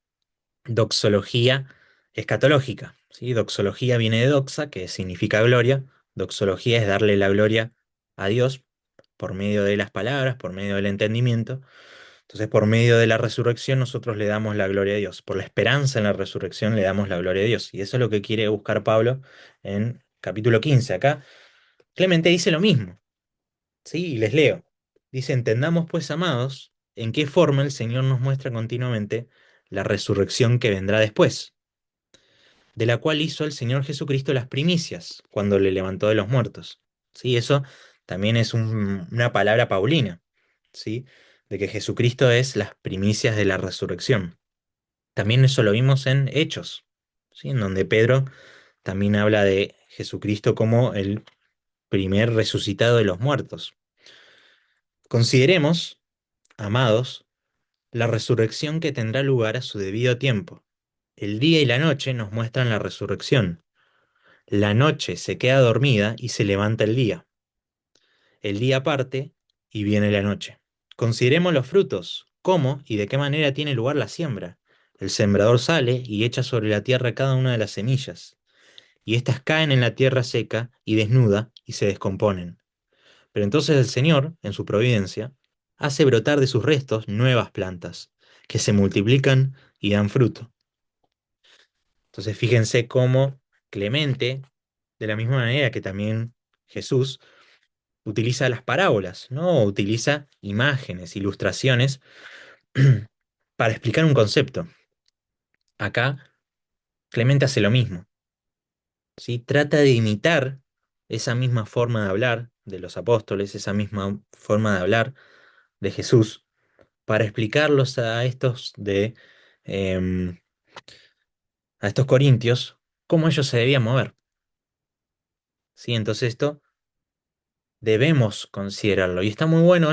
[SPEAKER 1] doxología escatológica, ¿sí? Doxología viene de doxa, que significa gloria. Doxología es darle la gloria a Dios por medio de las palabras, por medio del entendimiento. Entonces, por medio de la resurrección, nosotros le damos la gloria a Dios. Por la esperanza en la resurrección, le damos la gloria a Dios. Y eso es lo que quiere buscar Pablo en capítulo 15. Acá Clemente dice lo mismo, ¿sí? Y les leo. Dice, entendamos pues, amados, en qué forma el Señor nos muestra continuamente la resurrección que vendrá después, de la cual hizo el Señor Jesucristo las primicias cuando le levantó de los muertos. ¿Sí? Eso también es una palabra paulina, ¿sí? De que Jesucristo es las primicias de la resurrección. También eso lo vimos en Hechos, ¿sí? En donde Pedro también habla de Jesucristo como el primer resucitado de los muertos. Consideremos, amados, la resurrección que tendrá lugar a su debido tiempo. El día y la noche nos muestran la resurrección, La noche se queda dormida y se levanta el día. El día parte y viene la noche. Consideremos los frutos, cómo y de qué manera tiene lugar la siembra. El sembrador sale y echa sobre la tierra cada una de las semillas, y éstas caen en la tierra seca y desnuda y se descomponen. Pero entonces el Señor, en su providencia, hace brotar de sus restos nuevas plantas, que se multiplican y dan fruto. Entonces fíjense cómo Clemente, de la misma manera que también Jesús, utiliza las parábolas, ¿no? Utiliza imágenes, ilustraciones para explicar un concepto. Acá Clemente hace lo mismo, ¿sí? Trata de imitar esa misma forma de hablar de los apóstoles, esa misma forma de hablar de Jesús, para explicarlos em, a estos corintios cómo ellos se debían mover, ¿sí? Entonces esto debemos considerarlo. Y está muy bueno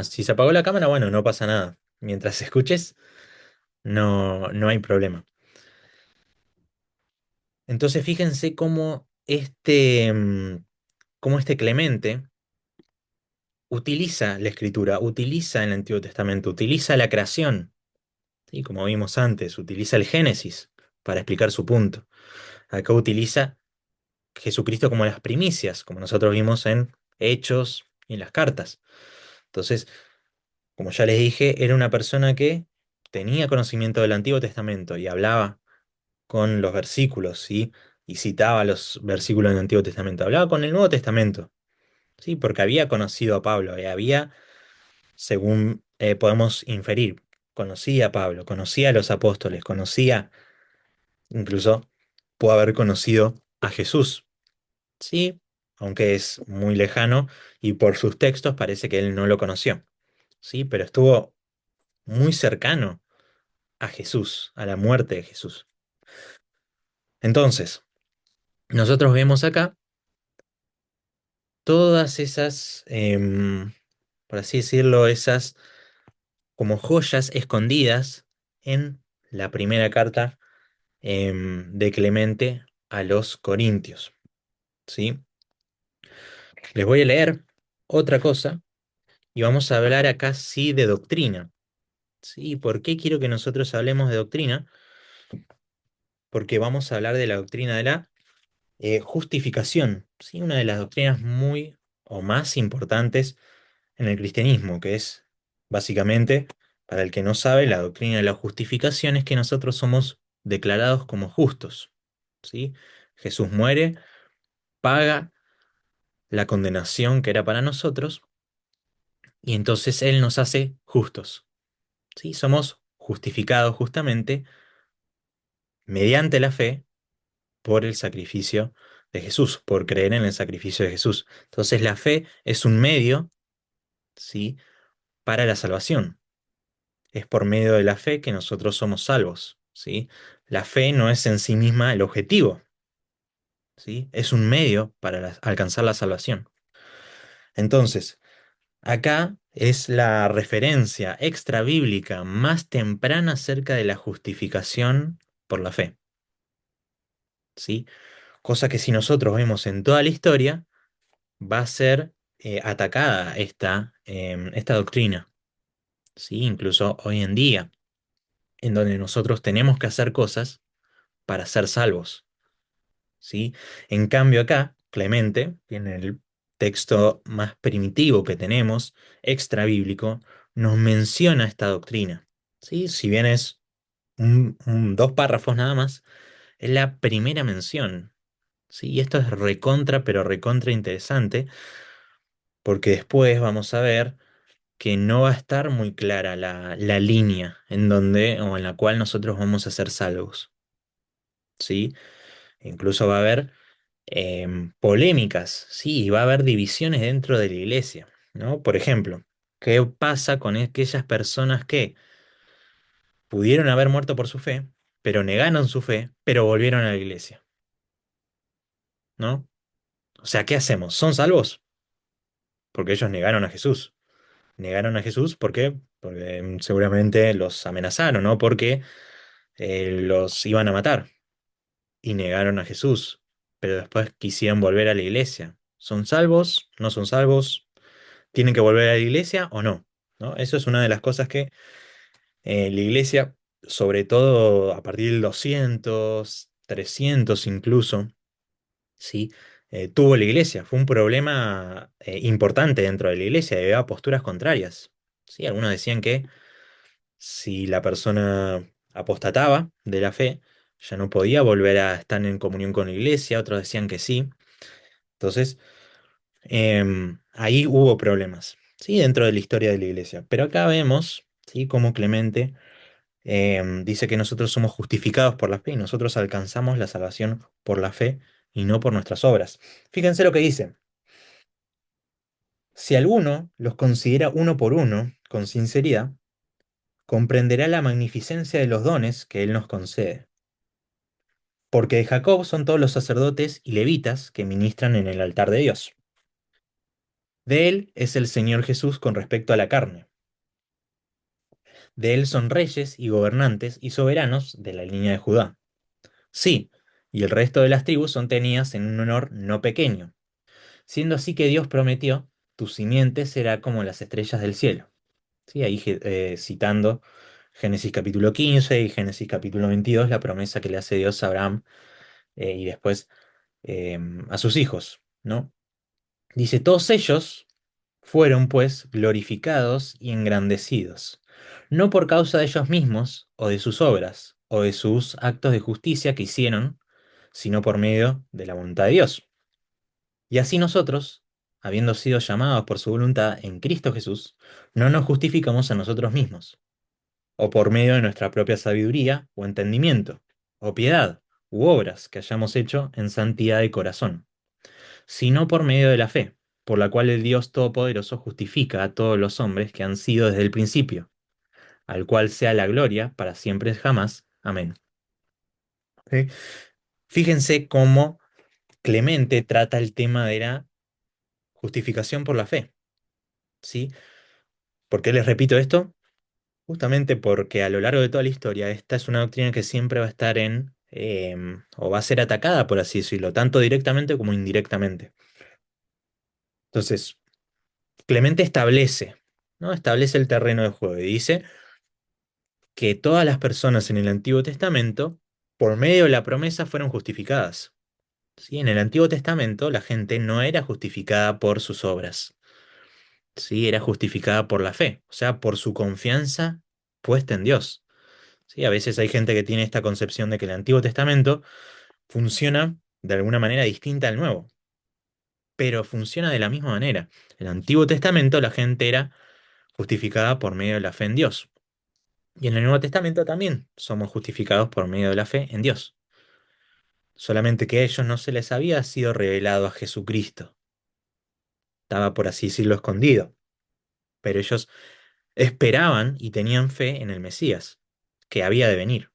[SPEAKER 1] si se apagó la cámara, bueno, no pasa nada. Mientras escuches, no hay problema. Entonces fíjense cómo este Clemente utiliza la escritura, utiliza el Antiguo Testamento, utiliza la creación, ¿sí? Como vimos antes, utiliza el Génesis para explicar su punto. Acá utiliza Jesucristo como las primicias, como nosotros vimos en Hechos y en las cartas. Entonces, como ya les dije, era una persona que tenía conocimiento del Antiguo Testamento y hablaba con los versículos, ¿sí? Y citaba los versículos del Antiguo Testamento. Hablaba con el Nuevo Testamento, ¿sí? Porque había conocido a Pablo y había, según podemos inferir, conocía a Pablo, conocía a los apóstoles, conocía, incluso pudo haber conocido a Jesús, ¿sí? Aunque es muy lejano y por sus textos parece que él no lo conoció, ¿sí? Pero estuvo muy cercano a Jesús, a la muerte de Jesús. Entonces, nosotros vemos acá todas esas, por así decirlo, esas como joyas escondidas en la primera carta de Clemente a los Corintios, ¿sí? Les voy a leer otra cosa y vamos a hablar acá sí de doctrina, ¿sí? ¿Por qué quiero que nosotros hablemos de doctrina? Porque vamos a hablar de la doctrina de la justificación, ¿sí? Una de las doctrinas muy o más importantes en el cristianismo, que es básicamente, para el que no sabe, la doctrina de la justificación es que nosotros somos declarados como justos, ¿sí? Jesús muere, paga la condenación que era para nosotros y entonces Él nos hace justos, ¿sí? Somos justificados justamente mediante la fe por el sacrificio de Jesús, por creer en el sacrificio de Jesús. Entonces la fe es un medio, ¿sí? Para la salvación. Es por medio de la fe que nosotros somos salvos, ¿sí? La fe no es en sí misma el objetivo, ¿sí? Es un medio para alcanzar la salvación. Entonces, acá es la referencia extra bíblica más temprana acerca de la justificación por la fe, ¿sí? Cosa que si nosotros vemos en toda la historia, va a ser atacada esta doctrina, ¿sí? Incluso hoy en día, en donde nosotros tenemos que hacer cosas para ser salvos, ¿sí? En cambio acá, Clemente, en el texto más primitivo que tenemos, extra bíblico, nos menciona esta doctrina, ¿sí? Si bien es dos párrafos nada más, es la primera mención, ¿sí? Y esto es recontra, pero recontra interesante, porque después vamos a ver que no va a estar muy clara la línea en donde o en la cual nosotros vamos a ser salvos, ¿sí? Incluso va a haber polémicas, sí, y va a haber divisiones dentro de la iglesia, ¿no? Por ejemplo, ¿qué pasa con aquellas personas que pudieron haber muerto por su fe, pero negaron su fe, pero volvieron a la iglesia, ¿no? O sea, ¿qué hacemos? ¿Son salvos? Porque ellos negaron a Jesús. Negaron a Jesús, ¿por qué? Porque seguramente los amenazaron, ¿no? Porque los iban a matar y negaron a Jesús, pero después quisieron volver a la iglesia. ¿Son salvos? ¿No son salvos? ¿Tienen que volver a la iglesia o no? ¿No? Eso es una de las cosas que la iglesia, sobre todo a partir del 200, 300 incluso, ¿sí? Tuvo la iglesia. Fue un problema importante dentro de la iglesia, debido a posturas contrarias. ¿Sí? Algunos decían que si la persona apostataba de la fe, ya no podía volver a estar en comunión con la iglesia, otros decían que sí. Entonces, ahí hubo problemas, ¿sí? Dentro de la historia de la iglesia. Pero acá vemos, ¿sí? Cómo Clemente dice que nosotros somos justificados por la fe y nosotros alcanzamos la salvación por la fe y no por nuestras obras. Fíjense lo que dice. Si alguno los considera uno por uno, con sinceridad, comprenderá la magnificencia de los dones que Él nos concede. Porque de Jacob son todos los sacerdotes y levitas que ministran en el altar de Dios. De Él es el Señor Jesús con respecto a la carne. De Él son reyes y gobernantes y soberanos de la línea de Judá. Sí, y el resto de las tribus son tenidas en un honor no pequeño, siendo así que Dios prometió, tu simiente será como las estrellas del cielo. Sí, ahí citando Génesis capítulo 15 y Génesis capítulo 22, la promesa que le hace Dios a Abraham y después a sus hijos, ¿no? Dice, todos ellos fueron pues glorificados y engrandecidos, no por causa de ellos mismos o de sus obras o de sus actos de justicia que hicieron, sino por medio de la voluntad de Dios. Y así nosotros, habiendo sido llamados por su voluntad en Cristo Jesús, no nos justificamos a nosotros mismos, o por medio de nuestra propia sabiduría o entendimiento, o piedad, u obras que hayamos hecho en santidad de corazón, sino por medio de la fe, por la cual el Dios Todopoderoso justifica a todos los hombres que han sido desde el principio, al cual sea la gloria para siempre jamás. Amén. ¿Sí? Fíjense cómo Clemente trata el tema de la justificación por la fe, ¿sí? ¿Por qué les repito esto? Justamente porque a lo largo de toda la historia esta es una doctrina que siempre va a estar o va a ser atacada, por así decirlo, tanto directamente como indirectamente. Entonces, Clemente establece, ¿no? Establece el terreno de juego y dice que todas las personas en el Antiguo Testamento, por medio de la promesa, fueron justificadas. ¿Sí? En el Antiguo Testamento la gente no era justificada por sus obras, ¿sí? Era justificada por la fe, o sea, por su confianza puesta en Dios. ¿Sí? A veces hay gente que tiene esta concepción de que el Antiguo Testamento funciona de alguna manera distinta al Nuevo, pero funciona de la misma manera. En el Antiguo Testamento la gente era justificada por medio de la fe en Dios. Y en el Nuevo Testamento también somos justificados por medio de la fe en Dios. Solamente que a ellos no se les había sido revelado a Jesucristo. Estaba, por así decirlo, escondido. Pero ellos esperaban y tenían fe en el Mesías, que había de venir.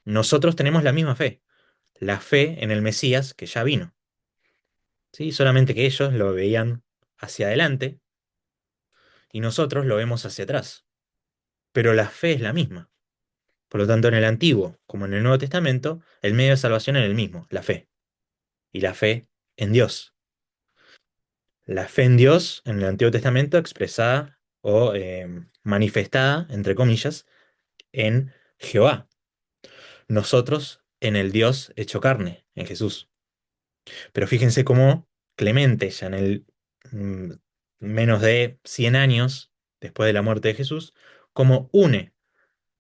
[SPEAKER 1] Nosotros tenemos la misma fe, la fe en el Mesías que ya vino. ¿Sí? Solamente que ellos lo veían hacia adelante y nosotros lo vemos hacia atrás. Pero la fe es la misma. Por lo tanto, en el Antiguo como en el Nuevo Testamento, el medio de salvación es el mismo, la fe. Y la fe en Dios. La fe en Dios en el Antiguo Testamento expresada o manifestada, entre comillas, en Jehová. Nosotros en el Dios hecho carne, en Jesús. Pero fíjense cómo Clemente, ya en el mm, menos de 100 años después de la muerte de Jesús, cómo une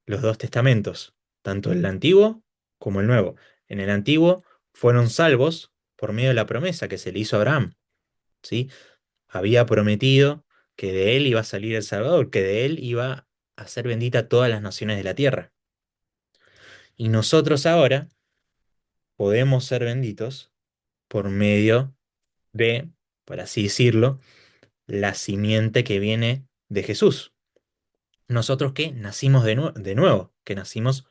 [SPEAKER 1] los dos testamentos, tanto el antiguo como el nuevo. En el antiguo fueron salvos por medio de la promesa que se le hizo a Abraham, ¿sí? Había prometido que de él iba a salir el Salvador, que de él iba a ser bendita todas las naciones de la tierra. Y nosotros ahora podemos ser benditos por medio de, por así decirlo, la simiente que viene de Jesús. Nosotros que nacimos de nuevo, que nacimos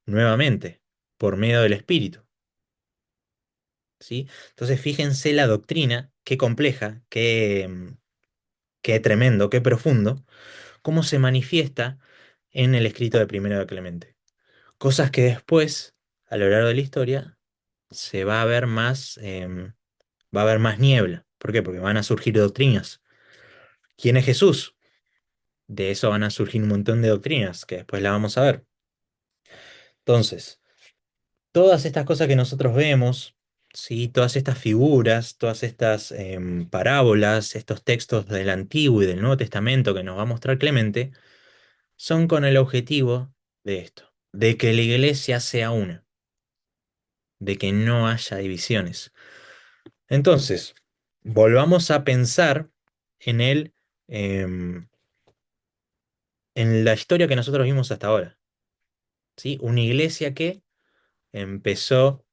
[SPEAKER 1] nuevamente por medio del Espíritu, ¿sí? Entonces fíjense la doctrina, qué compleja, qué tremendo, qué profundo, cómo se manifiesta en el escrito de Primero de Clemente. Cosas que después, a lo largo de la historia, se va a ver más, va a haber más niebla. ¿Por qué? Porque van a surgir doctrinas. ¿Quién es Jesús? De eso van a surgir un montón de doctrinas que después la vamos a ver. Entonces, todas estas cosas que nosotros vemos, ¿sí? Todas estas figuras, todas estas parábolas, estos textos del Antiguo y del Nuevo Testamento que nos va a mostrar Clemente, son con el objetivo de esto, de que la iglesia sea una, de que no haya divisiones. Entonces, volvamos a pensar en em, en la historia que nosotros vimos hasta ahora, ¿sí? Una iglesia que empezó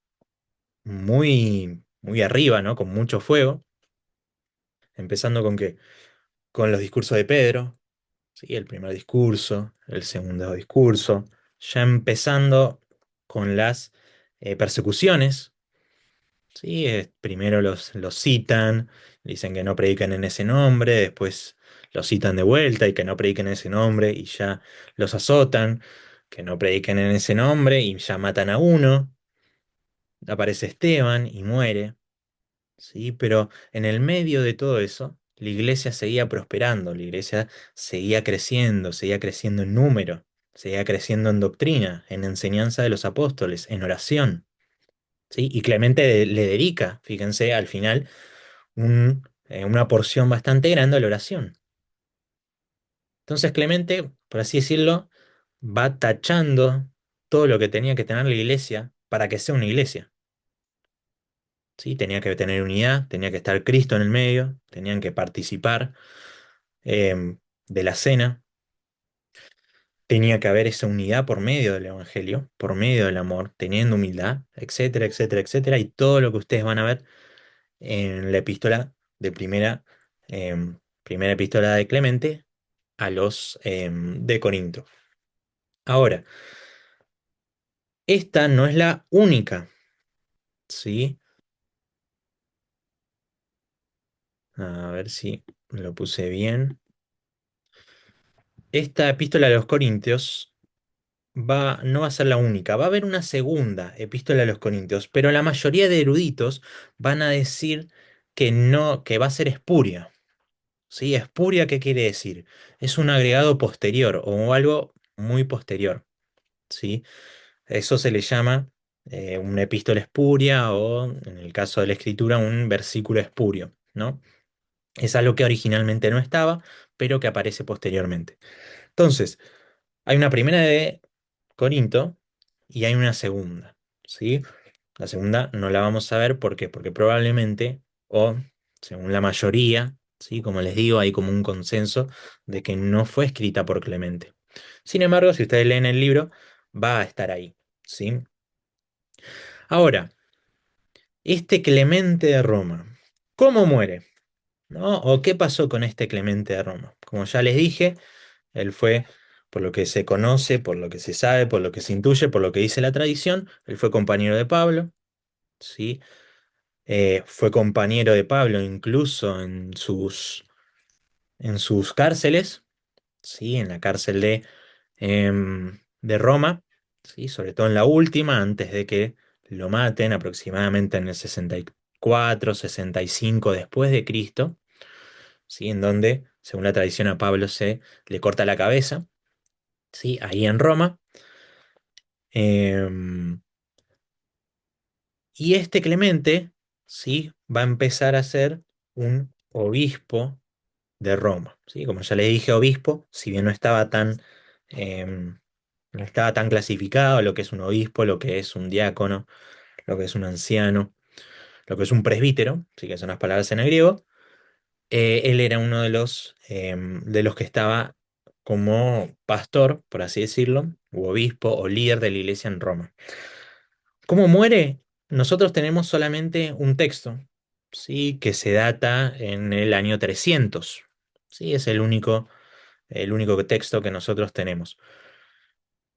[SPEAKER 1] muy arriba, ¿no? Con mucho fuego, empezando con qué, con los discursos de Pedro, ¿sí? El primer discurso, el segundo discurso, ya empezando con las persecuciones, ¿sí? Primero los citan, dicen que no predican en ese nombre, después los citan de vuelta y que no prediquen en ese nombre y ya los azotan, que no prediquen en ese nombre y ya matan a uno, aparece Esteban y muere. Sí, pero en el medio de todo eso, la iglesia seguía prosperando, la iglesia seguía creciendo en número, seguía creciendo en doctrina, en enseñanza de los apóstoles, en oración, ¿sí? Y Clemente le dedica, fíjense, al final una porción bastante grande a la oración. Entonces Clemente, por así decirlo, va tachando todo lo que tenía que tener la iglesia para que sea una iglesia. ¿Sí? Tenía que tener unidad, tenía que estar Cristo en el medio, tenían que participar de la cena, tenía que haber esa unidad por medio del Evangelio, por medio del amor, teniendo humildad, etcétera, etcétera, etcétera, y todo lo que ustedes van a ver en la epístola de primera epístola de Clemente a los de Corinto. Ahora, esta no es la única, ¿sí? A ver si lo puse bien. Esta epístola a los Corintios no va a ser la única. Va a haber una segunda epístola a los Corintios, pero la mayoría de eruditos van a decir que no, que va a ser espuria. ¿Sí? Espuria, ¿qué quiere decir? Es un agregado posterior o algo muy posterior. ¿Sí? Eso se le llama una epístola espuria o, en el caso de la escritura, un versículo espurio, ¿no? Es algo que originalmente no estaba, pero que aparece posteriormente. Entonces, hay una primera de Corinto y hay una segunda, ¿sí? La segunda no la vamos a ver, ¿por qué? Porque probablemente, o según la mayoría, ¿sí? Como les digo, hay como un consenso de que no fue escrita por Clemente. Sin embargo, si ustedes leen el libro, va a estar ahí, ¿sí? Ahora, este Clemente de Roma, ¿cómo muere? ¿No? ¿O qué pasó con este Clemente de Roma? Como ya les dije, él fue, por lo que se conoce, por lo que se sabe, por lo que se intuye, por lo que dice la tradición, él fue compañero de Pablo, ¿sí? Fue compañero de Pablo incluso en sus cárceles, ¿sí? En la cárcel de Roma, ¿sí? Sobre todo en la última, antes de que lo maten, aproximadamente en el 64, 65 después de Cristo, ¿sí? En donde, según la tradición, a Pablo se le corta la cabeza, ¿sí? Ahí en Roma. Em, y este Clemente, ¿sí? Va a empezar a ser un obispo de Roma, ¿sí? Como ya le dije, obispo, si bien em, no estaba tan clasificado lo que es un obispo, lo que es un diácono, lo que es un anciano, lo que es un presbítero, sí que son las palabras en el griego. Él era uno de los que estaba como pastor, por así decirlo, u obispo o líder de la iglesia en Roma. ¿Cómo muere? Nosotros tenemos solamente un texto, ¿sí? Que se data en el año 300. ¿Sí? Es el único texto que nosotros tenemos,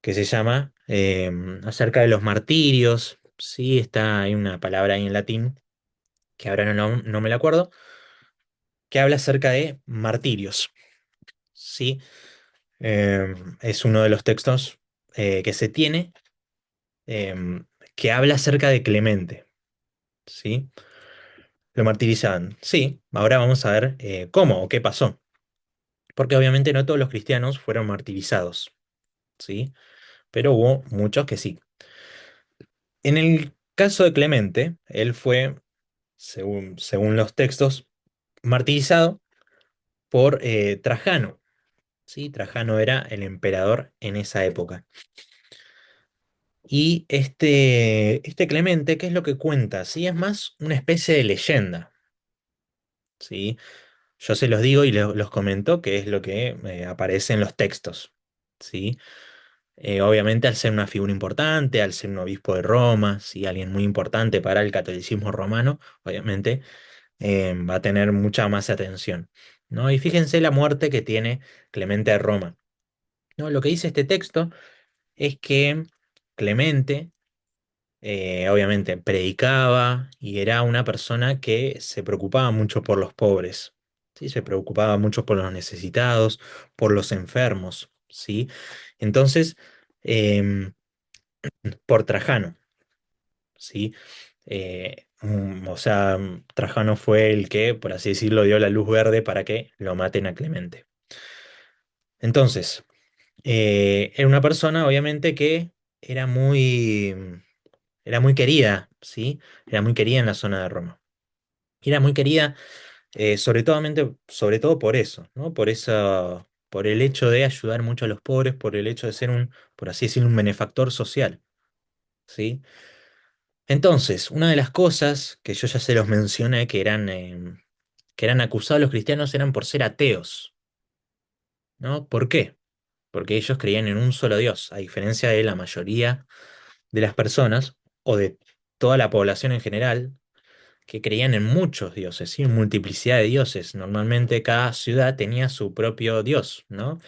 [SPEAKER 1] que se llama acerca de los martirios. ¿Sí? Hay una palabra ahí en latín, que ahora no me la acuerdo, que habla acerca de martirios. ¿Sí? Es uno de los textos que se tiene. que habla acerca de Clemente, ¿sí? Lo martirizaban. Sí, ahora vamos a ver cómo o qué pasó. Porque obviamente no todos los cristianos fueron martirizados, ¿sí? Pero hubo muchos que sí. En el caso de Clemente, él fue, según los textos, martirizado por Trajano, ¿sí? Trajano era el emperador en esa época. Y este Clemente, ¿qué es lo que cuenta? Sí, es más una especie de leyenda, ¿sí? Yo se los digo y los comento, que es lo que aparece en los textos, ¿sí? Obviamente al ser una figura importante, al ser un obispo de Roma, ¿sí? Alguien muy importante para el catolicismo romano, obviamente va a tener mucha más atención, ¿no? Y fíjense la muerte que tiene Clemente de Roma, ¿no? Lo que dice este texto es que Clemente, obviamente, predicaba y era una persona que se preocupaba mucho por los pobres, ¿sí? Se preocupaba mucho por los necesitados, por los enfermos, ¿sí? Entonces, em, por Trajano, ¿sí? O sea, Trajano fue el que, por así decirlo, dio la luz verde para que lo maten a Clemente. Entonces, era una persona, obviamente, que era muy, era muy querida, ¿sí? Era muy querida en la zona de Roma. Y era muy querida, sobre todo por eso, ¿no? Por el hecho de ayudar mucho a los pobres, por el hecho de ser un, por así decirlo, un benefactor social, ¿sí? Entonces, una de las cosas que yo ya se los mencioné que eran acusados los cristianos eran por ser ateos, ¿no? ¿Por qué? Porque ellos creían en un solo Dios, a diferencia de la mayoría de las personas o de toda la población en general, que creían en muchos dioses, ¿sí? En multiplicidad de dioses. Normalmente cada ciudad tenía su propio dios, ¿no?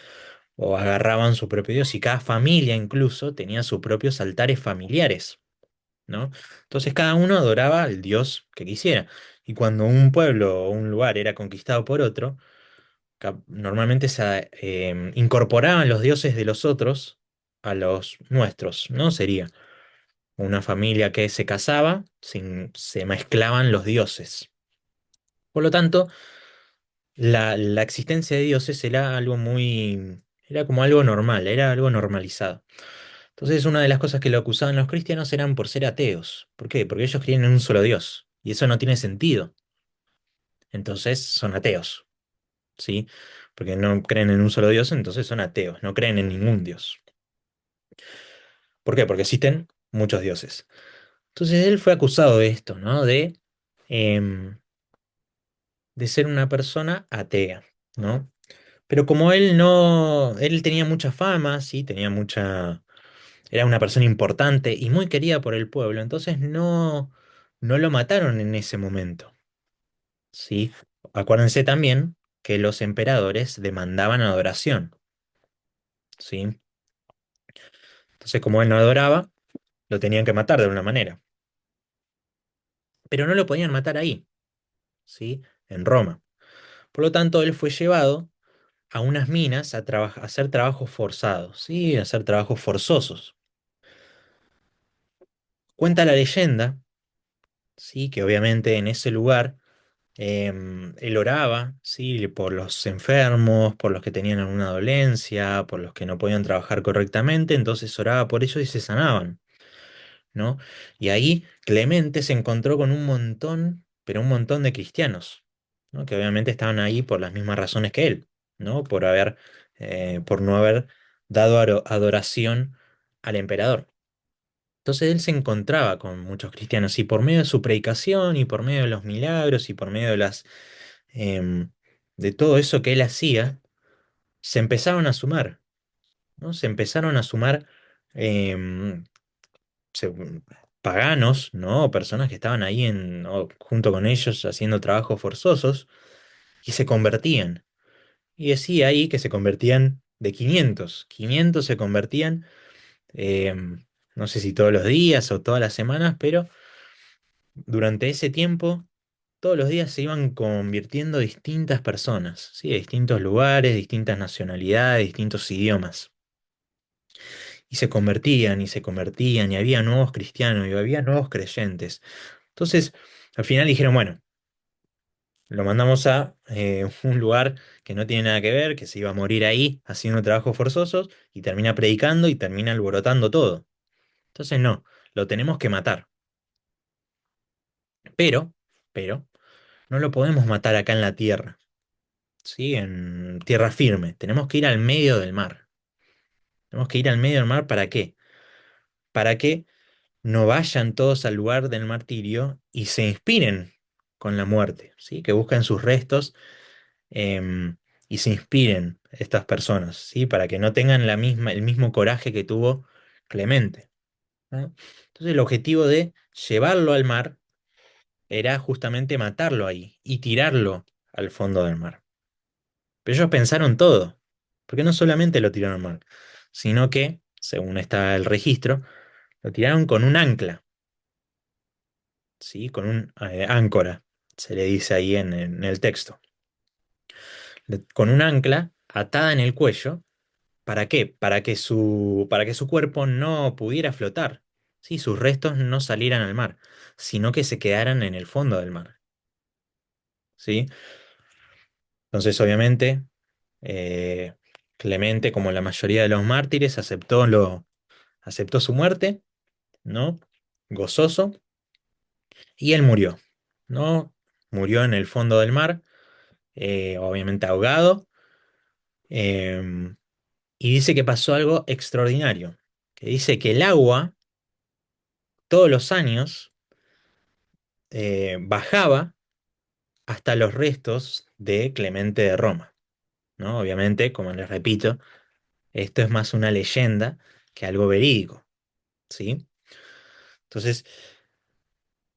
[SPEAKER 1] O agarraban su propio dios y cada familia incluso tenía sus propios altares familiares, ¿no? Entonces cada uno adoraba al dios que quisiera. Y cuando un pueblo o un lugar era conquistado por otro, normalmente se incorporaban los dioses de los otros a los nuestros, ¿no? Sería una familia que se casaba, se mezclaban los dioses. Por lo tanto, la existencia de dioses era algo muy, era como algo normal, era algo normalizado. Entonces, una de las cosas que lo acusaban los cristianos eran por ser ateos. ¿Por qué? Porque ellos creían en un solo Dios. Y eso no tiene sentido. Entonces, son ateos, ¿sí? Porque no creen en un solo Dios, entonces son ateos, no creen en ningún Dios. ¿Por qué? Porque existen muchos dioses. Entonces, él fue acusado de esto, ¿no? Em, de ser una persona atea, ¿no? Pero como él no, él tenía mucha fama, sí, tenía mucha, era una persona importante y muy querida por el pueblo, entonces no lo mataron en ese momento, sí. Acuérdense también que los emperadores demandaban adoración, sí. Entonces, como él no adoraba, lo tenían que matar de alguna manera, pero no lo podían matar ahí, sí, en Roma. Por lo tanto, él fue llevado a unas minas a hacer trabajos forzados, sí, a hacer trabajos forzosos. Cuenta la leyenda, sí, que obviamente en ese lugar él oraba, sí, por los enfermos, por los que tenían alguna dolencia, por los que no podían trabajar correctamente, entonces oraba por ellos y se sanaban, ¿no? Y ahí Clemente se encontró con un montón, pero un montón de cristianos, ¿no? Que obviamente estaban ahí por las mismas razones que él, ¿no? Por no haber dado adoración al emperador. Entonces él se encontraba con muchos cristianos y por medio de su predicación y por medio de los milagros y por medio em, de todo eso que él hacía, se empezaron a sumar, ¿no? Se empezaron a sumar em, se- paganos, ¿no? Personas que estaban ahí junto con ellos haciendo trabajos forzosos y se convertían. Y decía ahí que se convertían de 500 se convertían, em, no sé si todos los días o todas las semanas, pero durante ese tiempo, todos los días se iban convirtiendo distintas personas, ¿sí? De distintos lugares, distintas nacionalidades, distintos idiomas. y se convertían y se convertían y había nuevos cristianos y había nuevos creyentes. Entonces, al final dijeron, bueno, lo mandamos a un lugar que no tiene nada que ver, que se iba a morir ahí haciendo trabajos forzosos y termina predicando y termina alborotando todo. Entonces, no, lo tenemos que matar. Pero, pero, no lo podemos matar acá en la tierra, ¿sí? En tierra firme. Tenemos que ir al medio del mar. Tenemos que ir al medio del mar, ¿para qué? Para que no vayan todos al lugar del martirio y se inspiren con la muerte, ¿sí? Que busquen sus restos em, y se inspiren estas personas, ¿sí? Para que no tengan el mismo coraje que tuvo Clemente, ¿no? Entonces el objetivo de llevarlo al mar era justamente matarlo ahí y tirarlo al fondo del mar. Pero ellos pensaron todo, porque no solamente lo tiraron al mar, sino que, según está el registro, lo tiraron con un ancla, ¿sí? Con un áncora, se le dice ahí en el texto. Con un ancla atada en el cuello. ¿Para qué? Para que su cuerpo no pudiera flotar, ¿sí? Sus restos no salieran al mar, sino que se quedaran en el fondo del mar, ¿sí? Entonces, obviamente, eh, Clemente, como la mayoría de los mártires, aceptó su muerte, ¿no? Gozoso, y él murió, ¿no? Murió en el fondo del mar, obviamente ahogado, em, y dice que pasó algo extraordinario, que dice que el agua, todos los años, bajaba hasta los restos de Clemente de Roma, ¿no? Obviamente, como les repito, esto es más una leyenda que algo verídico, ¿sí? Entonces,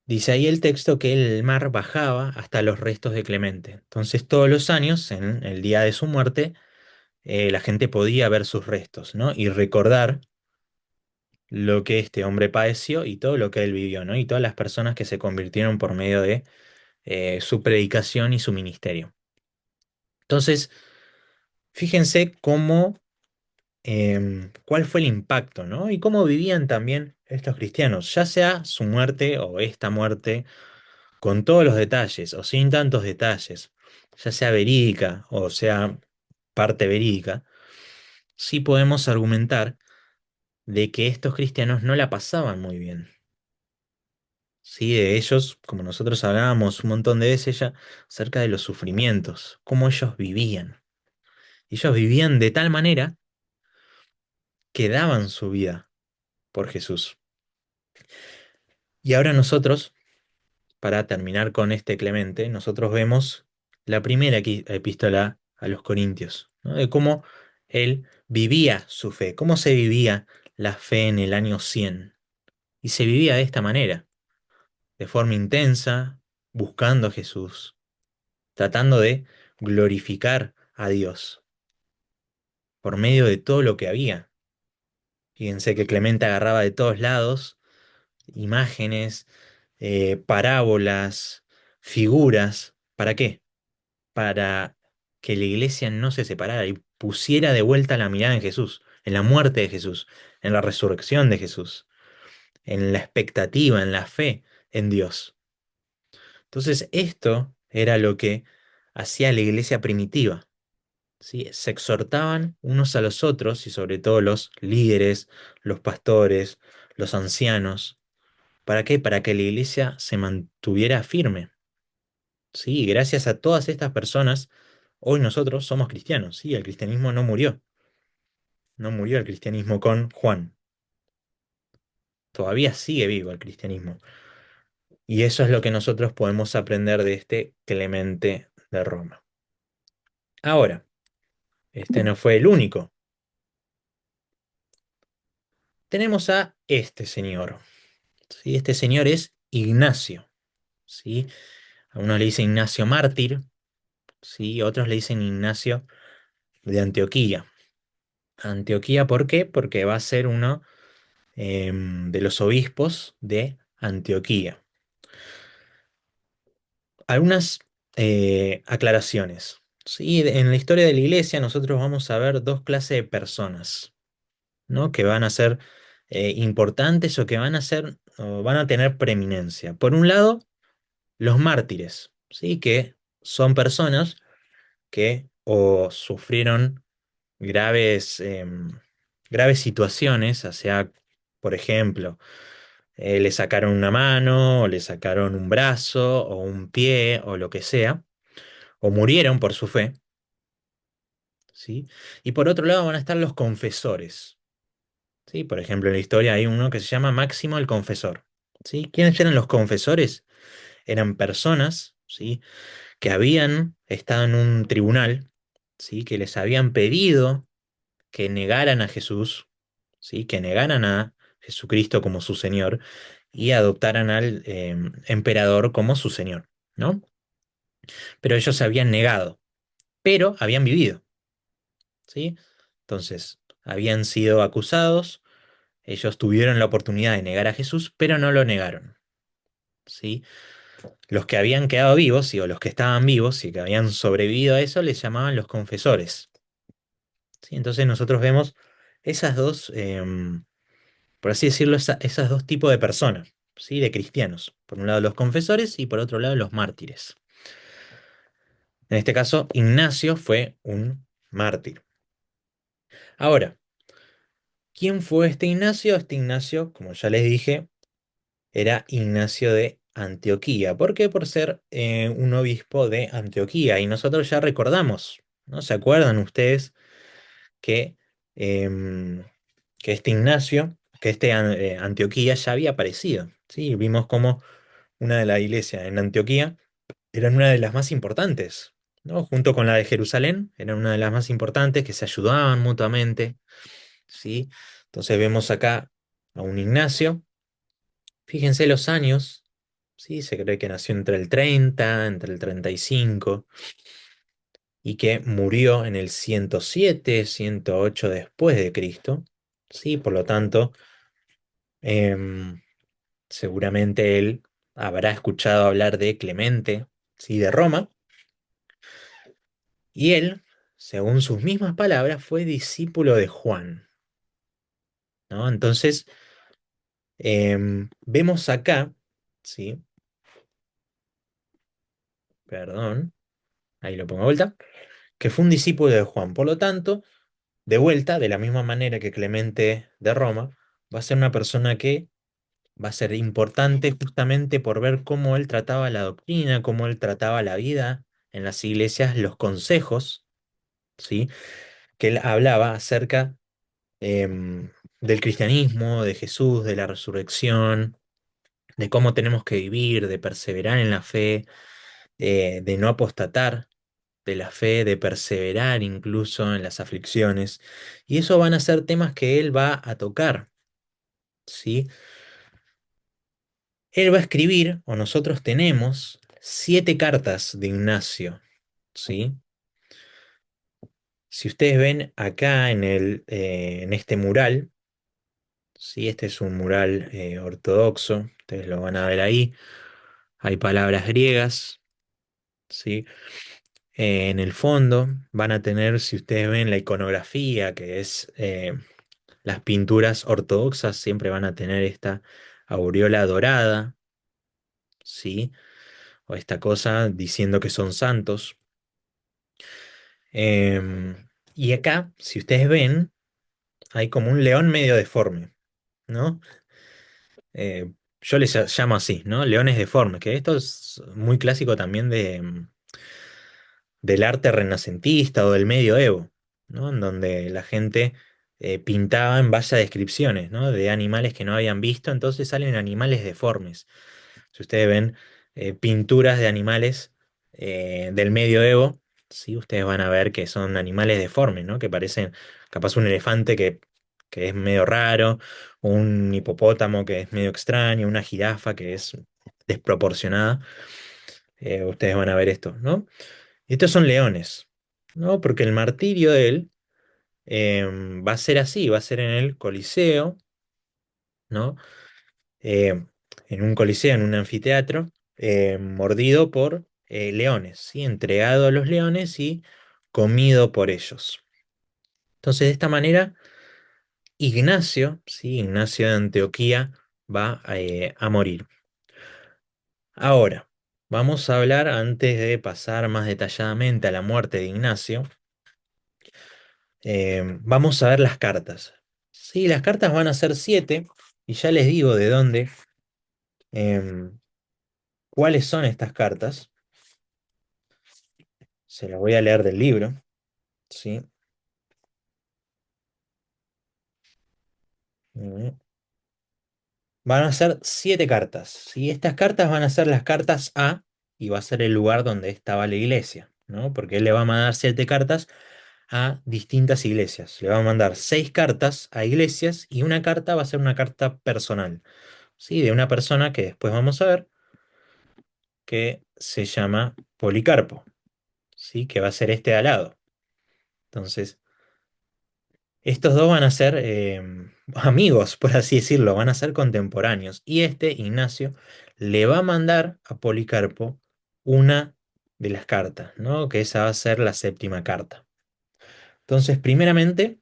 [SPEAKER 1] dice ahí el texto que el mar bajaba hasta los restos de Clemente. Entonces, todos los años, en el día de su muerte, la gente podía ver sus restos, ¿no? Y recordar lo que este hombre padeció y todo lo que él vivió, ¿no? Y todas las personas que se convirtieron por medio de su predicación y su ministerio. Entonces, fíjense cuál fue el impacto, ¿no? Y cómo vivían también estos cristianos, ya sea su muerte o esta muerte, con todos los detalles o sin tantos detalles, ya sea verídica o sea parte verídica, sí podemos argumentar de que estos cristianos no la pasaban muy bien. Sí, de ellos, como nosotros hablábamos un montón de veces ya, acerca de los sufrimientos, cómo ellos vivían. Ellos vivían de tal manera que daban su vida por Jesús. Y ahora nosotros, para terminar con este Clemente, nosotros vemos la primera epístola a los Corintios, ¿no? De cómo él vivía su fe, cómo se vivía la fe en el año 100. Y se vivía de esta manera, de forma intensa, buscando a Jesús, tratando de glorificar a Dios por medio de todo lo que había. Fíjense que Clemente agarraba de todos lados imágenes, parábolas, figuras. ¿Para qué? Para que la iglesia no se separara y pusiera de vuelta la mirada en Jesús, en la muerte de Jesús, en la resurrección de Jesús, en la expectativa, en la fe en Dios. Entonces, esto era lo que hacía la iglesia primitiva, ¿sí? Se exhortaban unos a los otros y sobre todo los líderes, los pastores, los ancianos. ¿Para qué? Para que la iglesia se mantuviera firme. Sí, gracias a todas estas personas, hoy nosotros somos cristianos. Sí, el cristianismo no murió. No murió el cristianismo con Juan. Todavía sigue vivo el cristianismo. Y eso es lo que nosotros podemos aprender de este Clemente de Roma. Ahora, este no fue el único. Tenemos a este señor. ¿Sí? Este señor es Ignacio. ¿Sí? A unos le dicen Ignacio mártir, ¿sí? Otros le dicen Ignacio de Antioquía. Antioquía, ¿por qué? Porque va a ser uno de los obispos de Antioquía. Algunas aclaraciones. ¿Sí? En la historia de la iglesia nosotros vamos a ver dos clases de personas. ¿no? Que van a ser importantes o que van a ser, o van a tener preeminencia. Por un lado, los mártires, ¿sí? Que son personas que o sufrieron graves, graves situaciones, o sea, por ejemplo, le sacaron una mano, o le sacaron un brazo, o un pie, o lo que sea, o murieron por su fe, ¿sí? Y por otro lado van a estar los confesores, ¿sí? Por ejemplo, en la historia hay uno que se llama Máximo el Confesor, ¿sí? ¿Quiénes eran los confesores? Eran personas, ¿sí? Que habían estado en un tribunal, ¿sí? Que les habían pedido que negaran a Jesús, ¿sí? Que negaran a Jesucristo como su Señor y adoptaran al emperador como su Señor, ¿no? Pero ellos se habían negado, pero habían vivido, ¿sí? Entonces, habían sido acusados, ellos tuvieron la oportunidad de negar a Jesús, pero no lo negaron, ¿sí? Los que habían quedado vivos, ¿sí? O los que estaban vivos y que habían sobrevivido a eso, les llamaban los confesores, ¿sí? Entonces nosotros vemos esas dos, por así decirlo, esas dos tipos de personas, ¿sí? De cristianos. Por un lado los confesores y por otro lado los mártires. En este caso, Ignacio fue un mártir. Ahora, ¿quién fue este Ignacio? Este Ignacio, como ya les dije, era Ignacio de Antioquía. ¿Por qué? Por ser un obispo de Antioquía. Y nosotros ya recordamos, ¿no? ¿Se acuerdan ustedes que, em, que este Ignacio, que este Antioquía ya había aparecido? ¿Sí? Vimos cómo una de las iglesias en Antioquía eran una de las más importantes, ¿no? Junto con la de Jerusalén, eran una de las más importantes que se ayudaban mutuamente, ¿sí? Entonces vemos acá a un Ignacio. Fíjense los años, ¿sí? Se cree que nació entre el 30, entre el 35 y que murió en el 107, 108 después de Cristo, ¿sí? Por lo tanto, em, seguramente él habrá escuchado hablar de Clemente, ¿sí? De Roma, y él, según sus mismas palabras, fue discípulo de Juan, ¿no? Entonces, vemos acá, ¿sí? Perdón, ahí lo pongo de vuelta, que fue un discípulo de Juan. Por lo tanto, de vuelta, de la misma manera que Clemente de Roma, va a ser una persona que va a ser importante justamente por ver cómo él trataba la doctrina, cómo él trataba la vida en las iglesias, los consejos, ¿sí? Que él hablaba acerca del cristianismo, de Jesús, de la resurrección, de cómo tenemos que vivir, de perseverar en la fe, de no apostatar de la fe, de perseverar incluso en las aflicciones. Y eso van a ser temas que él va a tocar, ¿sí? Él va a escribir, o nosotros tenemos, 7 cartas de Ignacio, ¿sí? Si ustedes ven acá en este mural, ¿sí? Este es un mural ortodoxo, ustedes lo van a ver ahí. Hay palabras griegas, ¿sí? En el fondo van a tener, si ustedes ven la iconografía, que es las pinturas ortodoxas, siempre van a tener esta aureola dorada, ¿sí? O esta cosa diciendo que son santos. Y acá, si ustedes ven, hay como un león medio deforme, ¿no? Eh, yo les llamo así, ¿no? Leones deformes, que esto es muy clásico también del arte renacentista o del medioevo, ¿no? En donde la gente pintaba en base a descripciones, ¿no? De animales que no habían visto, entonces salen animales deformes. Si ustedes ven pinturas de animales del medioevo, ¿sí? Ustedes van a ver que son animales deformes, ¿no? Que parecen capaz un elefante que es medio raro, un hipopótamo que es medio extraño, una jirafa que es desproporcionada. Ustedes van a ver esto, ¿no? Y estos son leones, ¿no? Porque el martirio de él va a ser así, va a ser en el Coliseo, ¿no? Eh, en un coliseo, en un anfiteatro, mordido por leones, ¿sí? Entregado a los leones y comido por ellos. Entonces, de esta manera, Ignacio, ¿sí? Ignacio de Antioquía va a morir. Ahora, vamos a hablar, antes de pasar más detalladamente a la muerte de Ignacio, vamos a ver las cartas. Sí, las cartas van a ser 7, y ya les digo de dónde, em, cuáles son estas cartas. Se las voy a leer del libro, ¿sí? Mm, Van a ser 7 cartas, ¿sí? Estas cartas van a ser las cartas A, y va a ser el lugar donde estaba la iglesia, ¿no? Porque él le va a mandar 7 cartas a distintas iglesias. Le va a mandar 6 cartas a iglesias, y una carta va a ser una carta personal, ¿sí? De una persona que después vamos a ver, que se llama Policarpo, ¿sí? Que va a ser este de al lado. Entonces, estos dos van a ser amigos, por así decirlo, van a ser contemporáneos. Y este, Ignacio, le va a mandar a Policarpo una de las cartas, ¿no? Que esa va a ser la séptima carta. Entonces, primeramente,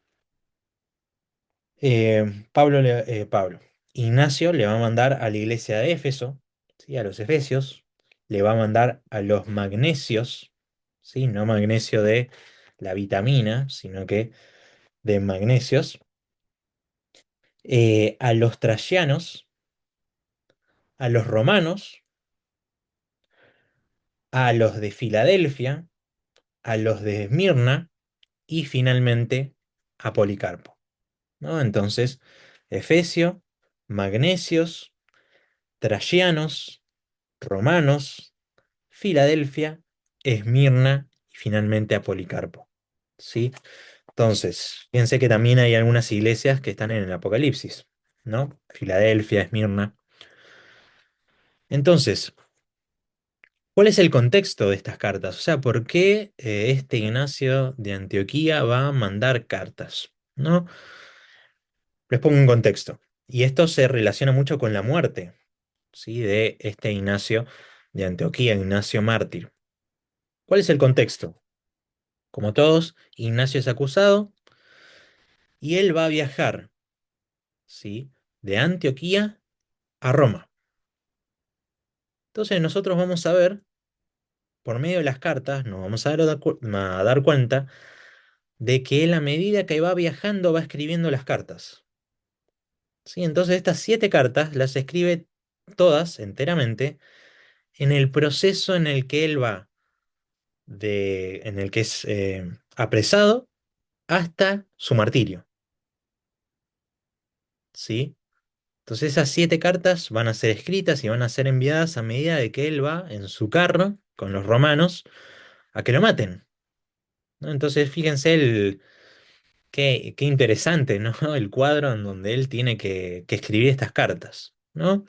[SPEAKER 1] Ignacio le va a mandar a la iglesia de Éfeso, ¿sí? A los efesios, le va a mandar a los magnesios, ¿sí? No magnesio de la vitamina, sino que de magnesios, a los tracianos, a los romanos, a los de Filadelfia, a los de Esmirna y finalmente a Policarpo, ¿no? Entonces, Efesio, Magnesios, Tracianos, Romanos, Filadelfia, Esmirna y finalmente a Policarpo, ¿sí? Entonces, fíjense que también hay algunas iglesias que están en el Apocalipsis, ¿no? Filadelfia, Esmirna. Entonces, ¿cuál es el contexto de estas cartas? O sea, ¿por qué este Ignacio de Antioquía va a mandar cartas? ¿No? Les pongo un contexto. Y esto se relaciona mucho con la muerte, ¿sí? De este Ignacio de Antioquía, Ignacio mártir. ¿Cuál es el contexto? Como todos, Ignacio es acusado y él va a viajar, ¿sí? De Antioquía a Roma. Entonces nosotros vamos a ver, por medio de las cartas, nos vamos a dar cuenta de que él, a medida que va viajando, va escribiendo las cartas. ¿Sí? Entonces estas 7 cartas las escribe todas enteramente en el proceso en el que él va, en el que es apresado hasta su martirio. ¿Sí? Entonces esas 7 cartas van a ser escritas y van a ser enviadas a medida de que él va en su carro con los romanos a que lo maten, ¿no? Entonces fíjense qué interesante, ¿no? El cuadro en donde él tiene que escribir estas cartas, ¿no?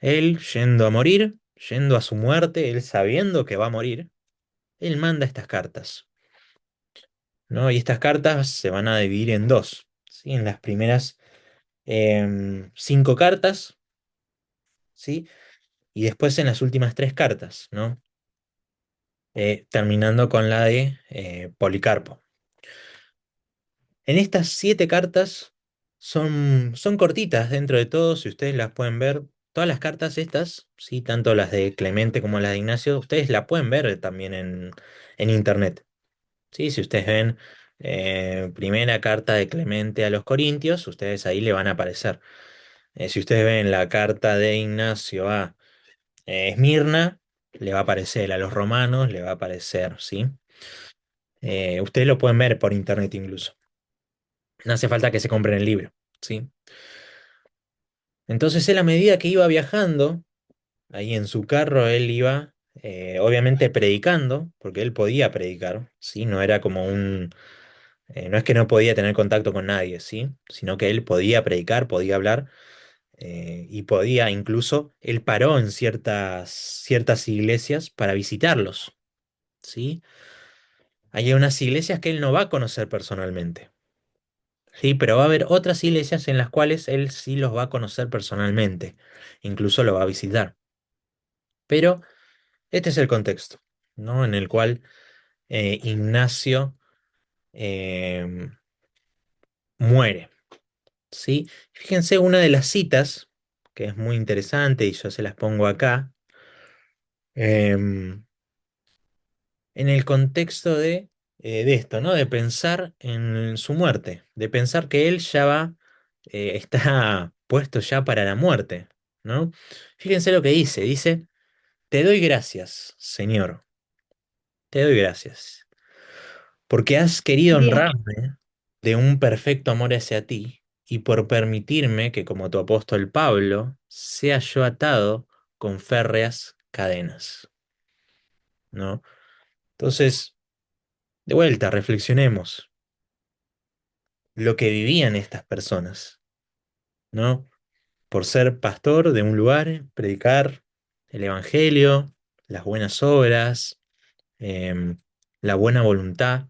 [SPEAKER 1] Él yendo a morir, yendo a su muerte, él sabiendo que va a morir, él manda estas cartas, ¿no? Y estas cartas se van a dividir en dos, ¿sí? En las primeras 5 cartas, ¿sí? Y después en las últimas 3 cartas, ¿no? Terminando con la de Policarpo. En estas 7 cartas son cortitas dentro de todo, si ustedes las pueden ver. Todas las cartas estas, sí, tanto las de Clemente como las de Ignacio, ustedes la pueden ver también en internet. Sí, si ustedes ven primera carta de Clemente a los Corintios, ustedes ahí le van a aparecer. Si ustedes ven la carta de Ignacio a Esmirna, le va a aparecer. A los romanos le va a aparecer, ¿sí? Ustedes lo pueden ver por internet incluso. No hace falta que se compren el libro, ¿sí? Entonces él, a medida que iba viajando, ahí en su carro, él iba obviamente predicando, porque él podía predicar, ¿sí? No era como no es que no podía tener contacto con nadie, ¿sí? Sino que él podía predicar, podía hablar, y podía incluso, él paró en ciertas iglesias para visitarlos, ¿sí? Hay unas iglesias que él no va a conocer personalmente, ¿sí? Pero va a haber otras iglesias en las cuales él sí los va a conocer personalmente, incluso lo va a visitar. Pero este es el contexto, ¿no? En el cual Ignacio eh, muere. ¿sí? Fíjense una de las citas, que es muy interesante y yo se las pongo acá, em, en el contexto de esto, ¿no? De pensar en su muerte, de pensar que él ya va, está puesto ya para la muerte, ¿no? Fíjense lo que dice, te doy gracias, Señor, te doy gracias, porque has querido
[SPEAKER 2] Bien,
[SPEAKER 1] honrarme de un perfecto amor hacia ti y por permitirme que como tu apóstol Pablo sea yo atado con férreas cadenas, ¿no? Entonces, de vuelta, reflexionemos lo que vivían estas personas, ¿no? Por ser pastor de un lugar, predicar el evangelio, las buenas obras, em, la buena voluntad.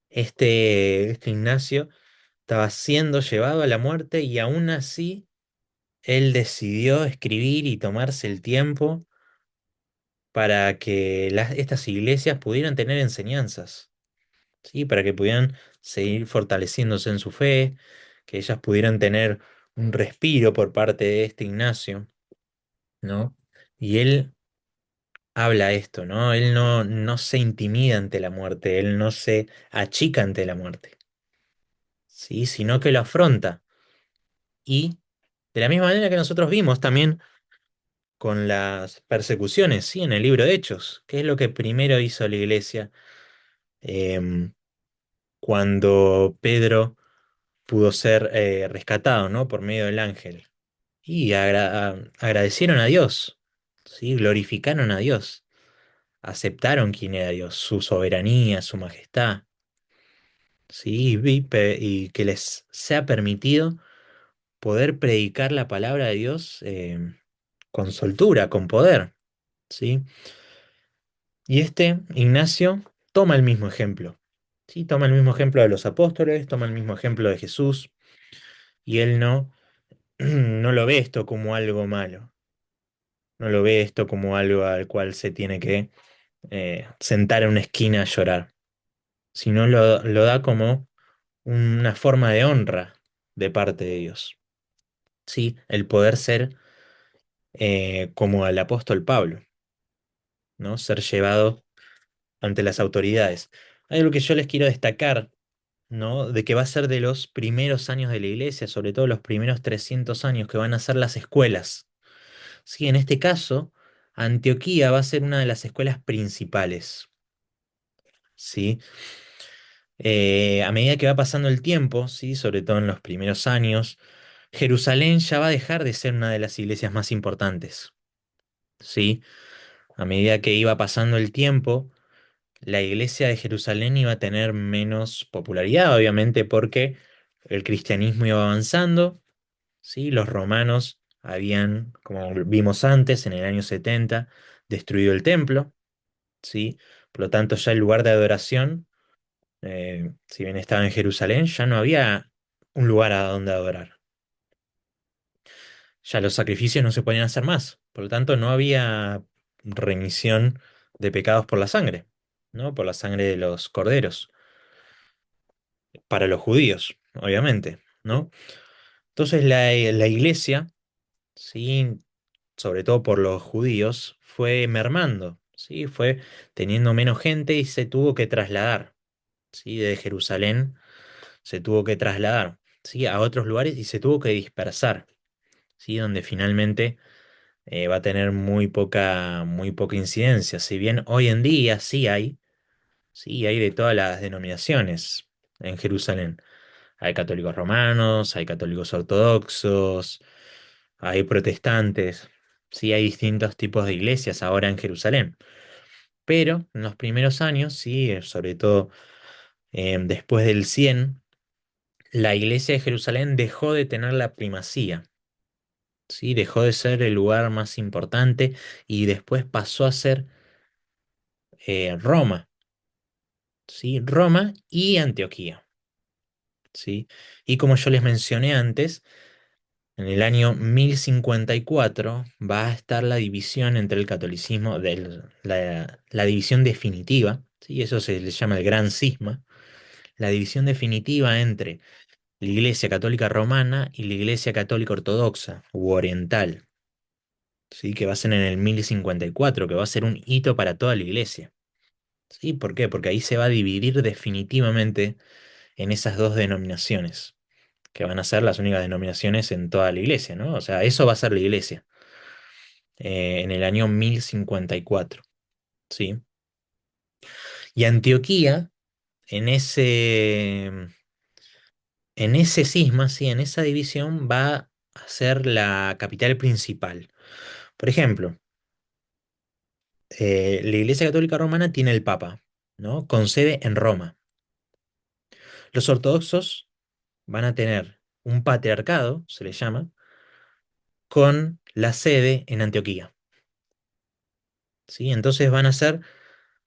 [SPEAKER 1] Este Ignacio estaba siendo llevado a la muerte y aún así él decidió escribir y tomarse el tiempo para que estas iglesias pudieran tener enseñanzas, ¿sí? Para que pudieran seguir fortaleciéndose en su fe, que ellas pudieran tener un respiro por parte de este Ignacio, ¿no? Y él habla esto, ¿no? Él no se intimida ante la muerte, él no se achica ante la muerte, ¿sí? Sino que lo afronta. Y de la misma manera que nosotros vimos también con las persecuciones, ¿sí? En el libro de Hechos, ¿qué es lo que primero hizo la iglesia em, cuando Pedro pudo ser rescatado, ¿no? Por medio del ángel? Y agradecieron a Dios, ¿sí? Glorificaron a Dios, aceptaron quién era Dios, su soberanía, su majestad, ¿sí? Y que les sea permitido poder predicar la palabra de Dios con soltura, con poder, ¿sí? Y este Ignacio toma el mismo ejemplo, ¿sí? Toma el mismo ejemplo de los apóstoles, toma el mismo ejemplo de Jesús, y él no lo ve esto como algo malo, no lo ve esto como algo al cual se tiene que sentar en una esquina a llorar, sino lo da como una forma de honra de parte de Dios, ¿sí? El poder ser como el apóstol Pablo, ¿no? Ser llevado ante las autoridades. Hay algo que yo les quiero destacar, ¿no? De que va a ser de los primeros años de la iglesia, sobre todo los primeros 300 años, que van a ser las escuelas. Sí, en este caso, Antioquía va a ser una de las escuelas principales, ¿sí? A medida que va pasando el tiempo, ¿sí? Sobre todo en los primeros años, Jerusalén ya va a dejar de ser una de las iglesias más importantes, ¿sí? A medida que iba pasando el tiempo, la iglesia de Jerusalén iba a tener menos popularidad, obviamente, porque el cristianismo iba avanzando, ¿sí? Los romanos habían, como vimos antes, en el año 70, destruido el templo, ¿sí? Por lo tanto, ya el lugar de adoración, si bien estaba en Jerusalén, ya no había un lugar a donde adorar. Ya los sacrificios no se podían hacer más. Por lo tanto, no había remisión de pecados por la sangre, ¿no? Por la sangre de los corderos, para los judíos, obviamente, ¿no? Entonces la iglesia, sí, sobre todo por los judíos, fue mermando, sí, fue teniendo menos gente y se tuvo que trasladar, sí, de Jerusalén se tuvo que trasladar, sí, a otros lugares y se tuvo que dispersar, sí, donde finalmente va a tener muy poca incidencia. Si bien hoy en día sí hay de todas las denominaciones en Jerusalén. Hay católicos romanos, hay católicos ortodoxos, hay protestantes. Sí, hay distintos tipos de iglesias ahora en Jerusalén. Pero en los primeros años, sí, sobre todo después del 100, la iglesia de Jerusalén dejó de tener la primacía. Sí, dejó de ser el lugar más importante y después pasó a ser Roma. ¿Sí? Roma y Antioquía. ¿Sí? Y como yo les mencioné antes, en el año 1054 va a estar la división entre el catolicismo, la división definitiva, ¿sí? Eso se le llama el Gran Cisma, la división definitiva entre la Iglesia Católica Romana y la Iglesia Católica Ortodoxa u Oriental, ¿sí? Que va a ser en el 1054, que va a ser un hito para toda la Iglesia. ¿Sí? ¿Por qué? Porque ahí se va a dividir definitivamente en esas dos denominaciones, que van a ser las únicas denominaciones en toda la Iglesia, ¿no? O sea, eso va a ser la Iglesia en el año 1054, ¿sí? Y Antioquía, en ese cisma, ¿sí? En esa división, va a ser la capital principal. Por ejemplo, la Iglesia Católica Romana tiene el Papa, ¿no? Con sede en Roma. Los ortodoxos van a tener un patriarcado, se le llama, con la sede en Antioquía, ¿sí? Entonces van a ser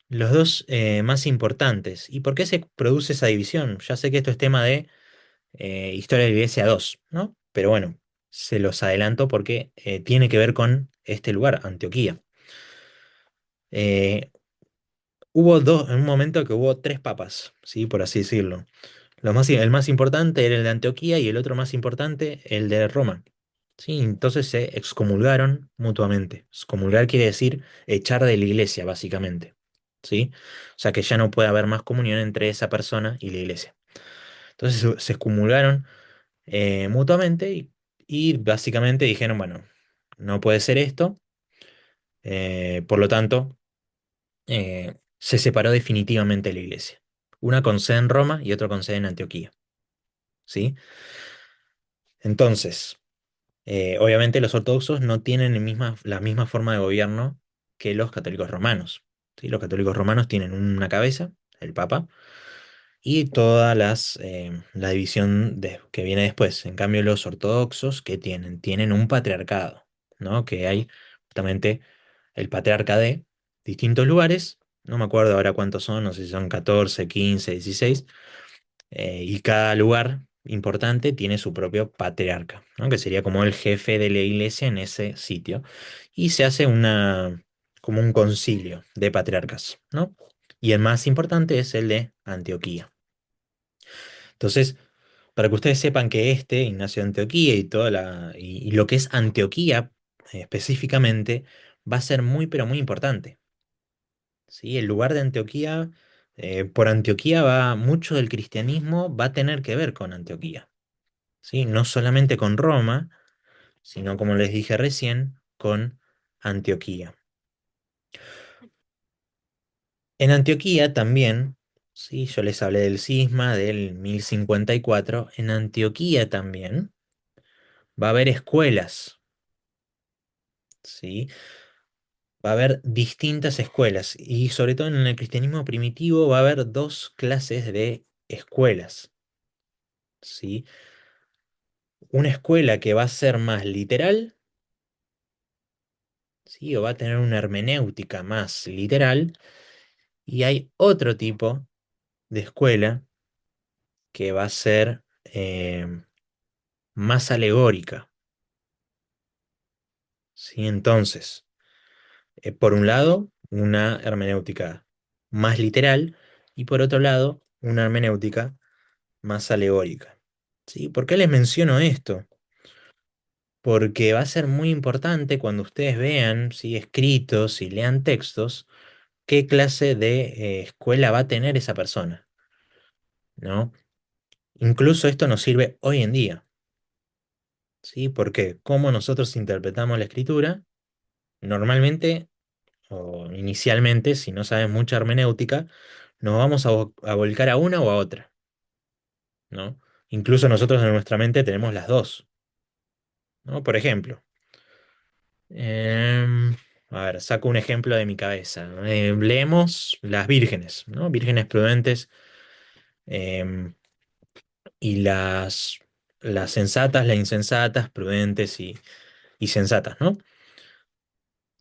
[SPEAKER 1] los dos más importantes. ¿Y por qué se produce esa división? Ya sé que esto es tema de Historia de la Iglesia 2, ¿no? Pero bueno, se los adelanto porque tiene que ver con este lugar, Antioquía. Eh, en un momento que hubo tres papas, ¿sí? Por así decirlo. El más importante era el de Antioquía y el otro más importante, el de Roma. Sí, entonces se excomulgaron mutuamente. Excomulgar quiere decir echar de la iglesia, básicamente. ¿Sí? O sea que ya no puede haber más comunión entre esa persona y la iglesia. Entonces se excomulgaron mutuamente y básicamente dijeron, bueno, no puede ser esto. Por lo tanto, se separó definitivamente la iglesia. Una con sede en Roma y otra con sede en Antioquía. ¿Sí? Entonces, obviamente los ortodoxos no tienen la misma forma de gobierno que los católicos romanos. ¿Sí? Los católicos romanos tienen una cabeza, el Papa, y toda la división que viene después. En cambio, los ortodoxos, ¿qué tienen? Tienen un patriarcado, ¿no? Que hay justamente el patriarca de distintos lugares. No me acuerdo ahora cuántos son, no sé si son 14, 15, 16, y cada lugar importante tiene su propio patriarca, ¿no? Que sería como el jefe de la iglesia en ese sitio. Y se hace como un concilio de patriarcas, ¿no? Y el más importante es el de Antioquía. Entonces, para que ustedes sepan que Ignacio de Antioquía y lo que es Antioquía específicamente, va a ser muy, pero muy importante. ¿Sí? El lugar de Antioquía, por Antioquía va, mucho del cristianismo va a tener que ver con Antioquía. ¿Sí? No solamente con Roma, sino como les dije recién, con Antioquía. En Antioquía también, sí, yo les hablé del cisma del 1054. En Antioquía también va a haber escuelas, ¿sí? Va a haber distintas escuelas y sobre todo en el cristianismo primitivo va a haber dos clases de escuelas, ¿sí? Una escuela que va a ser más literal, ¿sí? O va a tener una hermenéutica más literal, y hay otro tipo de escuela que va a ser más alegórica, ¿sí? Entonces, por un lado, una hermenéutica más literal y por otro lado, una hermenéutica más alegórica. ¿Sí? ¿Por qué les menciono esto? Porque va a ser muy importante cuando ustedes vean, ¿sí? Escritos y lean textos, qué clase de escuela va a tener esa persona, ¿no? Incluso esto nos sirve hoy en día, ¿sí? Porque cómo nosotros interpretamos la escritura, normalmente o inicialmente, si no sabes mucha hermenéutica, nos vamos a volcar a una o a otra, ¿no? Incluso nosotros en nuestra mente tenemos las dos, ¿no? Por ejemplo, em, a ver, saco un ejemplo de mi cabeza. Leemos las vírgenes, ¿no? Vírgenes prudentes, em, y las sensatas, las insensatas, prudentes y sensatas, ¿no?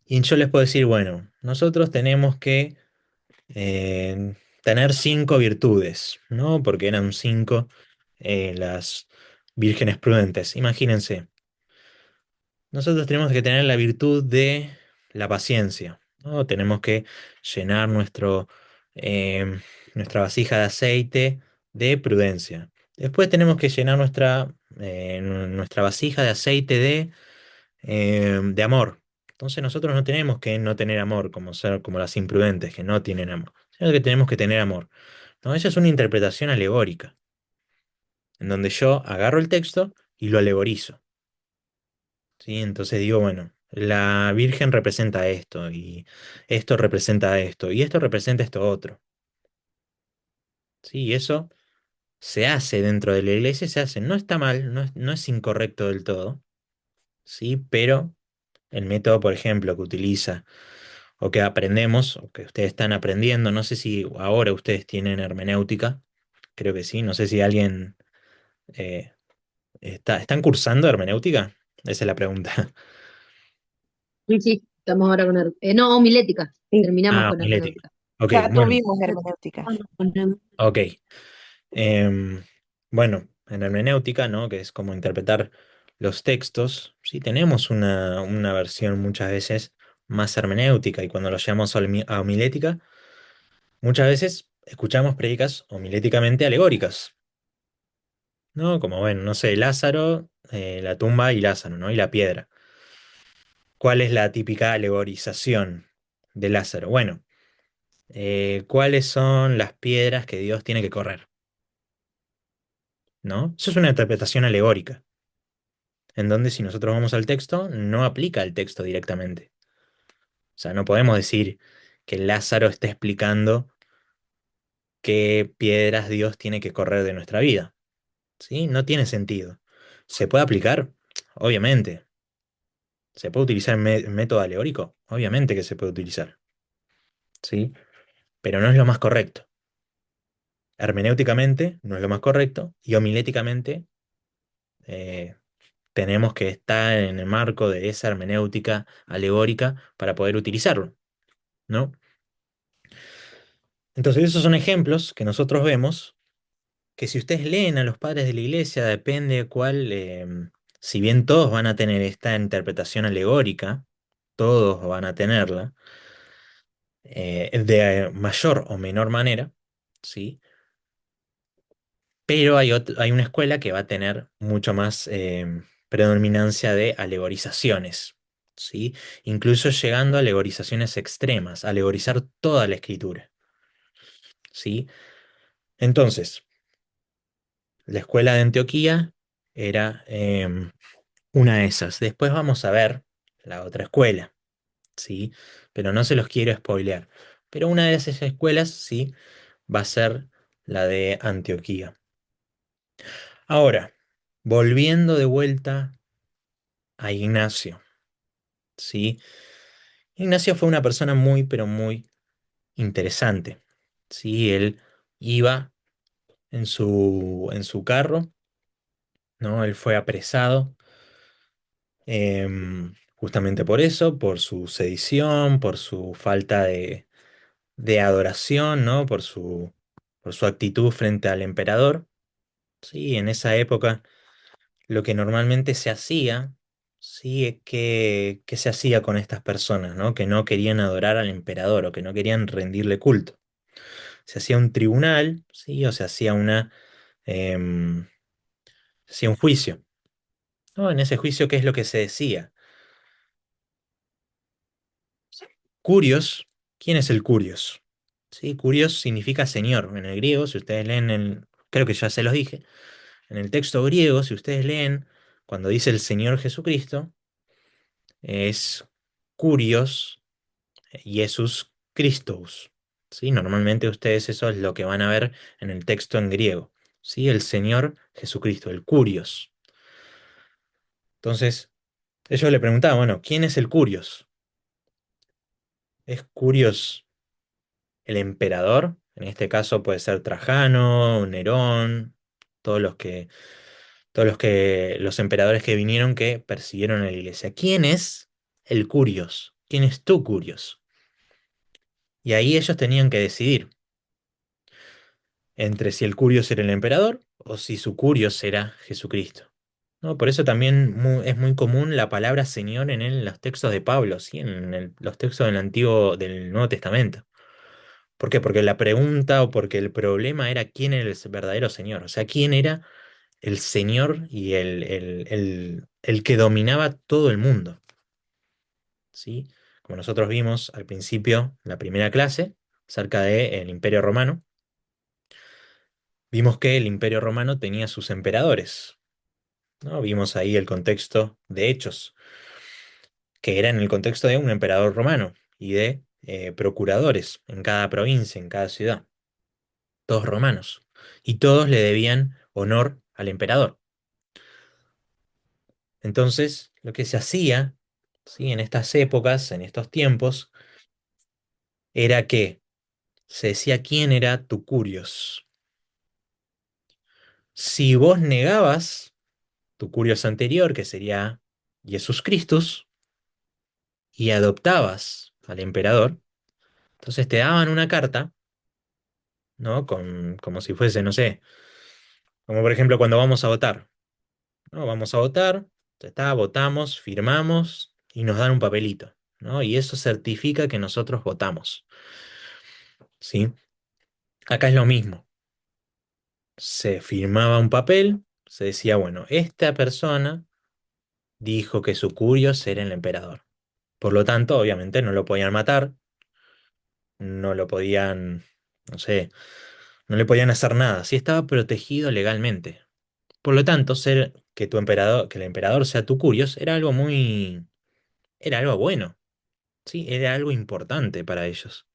[SPEAKER 1] Y yo les puedo decir, bueno, nosotros tenemos que tener cinco virtudes, ¿no? Porque eran cinco las vírgenes prudentes. Imagínense, nosotros tenemos que tener la virtud de la paciencia, ¿no? Tenemos que llenar nuestra vasija de aceite de prudencia. Después tenemos que llenar nuestra vasija de aceite de amor. Entonces nosotros no tenemos que no tener amor como ser como las imprudentes que no tienen amor, sino que tenemos que tener amor. ¿No? Esa es una interpretación alegórica, en donde yo agarro el texto y lo alegorizo. ¿Sí? Entonces digo, bueno, la Virgen representa esto, y esto representa esto, y esto representa esto otro. ¿Sí? Y eso se hace dentro de la iglesia, se hace. No está mal, no es incorrecto del todo, ¿sí? Pero el método, por ejemplo, que utiliza o que aprendemos, o que ustedes están aprendiendo, no sé si ahora ustedes tienen hermenéutica, creo que sí, no sé si alguien eh, ¿están cursando hermenéutica? Esa es la pregunta.
[SPEAKER 3] Sí, sí, estamos ahora con... no, homilética.
[SPEAKER 2] Sí,
[SPEAKER 3] Terminamos
[SPEAKER 1] Ah,
[SPEAKER 3] con
[SPEAKER 1] homilética.
[SPEAKER 3] hermenéutica.
[SPEAKER 1] Ok,
[SPEAKER 4] Ya
[SPEAKER 1] bueno,
[SPEAKER 4] tuvimos hermenéutica.
[SPEAKER 2] cuando ponemos-
[SPEAKER 1] ok. Bueno, en hermenéutica, ¿no? Que es como interpretar los textos, sí tenemos una versión muchas veces más hermenéutica y cuando lo llamamos a homilética, muchas veces escuchamos prédicas homiléticamente alegóricas, ¿no? Como, bueno, no sé, Lázaro, la tumba y Lázaro, ¿no? Y la piedra. ¿Cuál es la típica alegorización de Lázaro? Bueno, ¿cuáles son las piedras que Dios tiene que correr? ¿No? Eso es una interpretación alegórica, en donde si nosotros vamos al texto, no aplica el texto directamente. O sea, no podemos decir que Lázaro está explicando qué piedras Dios tiene que correr de nuestra vida. ¿Sí? No tiene sentido. ¿Se puede aplicar? Obviamente. ¿Se puede utilizar método alegórico? Obviamente que se puede utilizar. ¿Sí? Pero no es lo más correcto. Hermenéuticamente no es lo más correcto y homiléticamente eh, tenemos que estar en el marco de esa hermenéutica alegórica para poder utilizarlo, ¿no? Entonces esos son ejemplos que nosotros vemos que si ustedes leen a los padres de la iglesia, depende de cuál, si bien todos van a tener esta interpretación alegórica, todos van a tenerla, de mayor o menor manera, ¿sí? Pero hay una escuela que va a tener mucho más predominancia de alegorizaciones, ¿sí? Incluso llegando a alegorizaciones extremas, alegorizar toda la escritura, ¿sí? Entonces, la escuela de Antioquía era una de esas. Después vamos a ver la otra escuela, ¿sí? Pero no se los quiero spoilear. Pero una de esas escuelas, sí, va a ser la de Antioquía. Ahora, volviendo de vuelta a Ignacio, ¿sí? Ignacio fue una persona muy, pero muy interesante, ¿sí? Él iba en su carro, ¿no? Él fue apresado, justamente por eso, por su sedición, por su falta de adoración, ¿no? Por su actitud frente al emperador, ¿sí? En esa época lo que normalmente se hacía, sí, es que se hacía con estas personas, ¿no? Que no querían adorar al emperador o que no querían rendirle culto. Se hacía un tribunal, sí, o em, se hacía un juicio, ¿no? En ese juicio, ¿qué es lo que se decía? Curios, ¿quién es el curios? Sí, curios significa señor en el griego, si ustedes leen creo que ya se los dije, en el texto griego, si ustedes leen, cuando dice el Señor Jesucristo, es curios Jesus Christus. ¿Sí? Normalmente ustedes eso es lo que van a ver en el texto en griego. ¿Sí? El Señor Jesucristo, el Curios. Entonces, ellos le preguntaban, bueno, ¿quién es el Curios? ¿Es Curios el emperador? En este caso puede ser Trajano, Nerón, todos los emperadores que vinieron que persiguieron a la iglesia. ¿Quién es el Curios? ¿Quién es tu Curios? Y ahí ellos tenían que decidir entre si el Curios era el emperador o si su Curios era Jesucristo. ¿No? Por eso también es muy común la palabra Señor en los textos de Pablo, ¿sí? En los textos del Nuevo Testamento. ¿Por qué? Porque la pregunta o porque el problema era quién era el verdadero Señor, o sea, quién era el Señor y el que dominaba todo el mundo, ¿sí? Como nosotros vimos al principio, en la primera clase, acerca del Imperio Romano, vimos que el Imperio Romano tenía sus emperadores, ¿no? Vimos ahí el contexto de Hechos, que era en el contexto de un emperador romano y de procuradores en cada provincia, en cada ciudad, todos romanos, y todos le debían honor al emperador. Entonces, lo que se hacía, ¿sí? En estas épocas, en estos tiempos, era que se decía quién era tu curios. Si vos negabas tu curios anterior, que sería Jesús Christus, y adoptabas al emperador, entonces te daban una carta, ¿no? Como si fuese, no sé, como por ejemplo cuando vamos a votar, ¿no? Vamos a votar, ya está, votamos, firmamos y nos dan un papelito, ¿no? Y eso certifica que nosotros votamos, ¿sí? Acá es lo mismo. Se firmaba un papel, se decía, bueno, esta persona dijo que su curios era el emperador. Por lo tanto, obviamente no lo podían matar, no lo podían, no sé, no le podían hacer nada, sí estaba protegido legalmente. Por lo tanto, ser que tu emperador, que el emperador sea tu curios, era algo bueno, sí, era algo importante para ellos.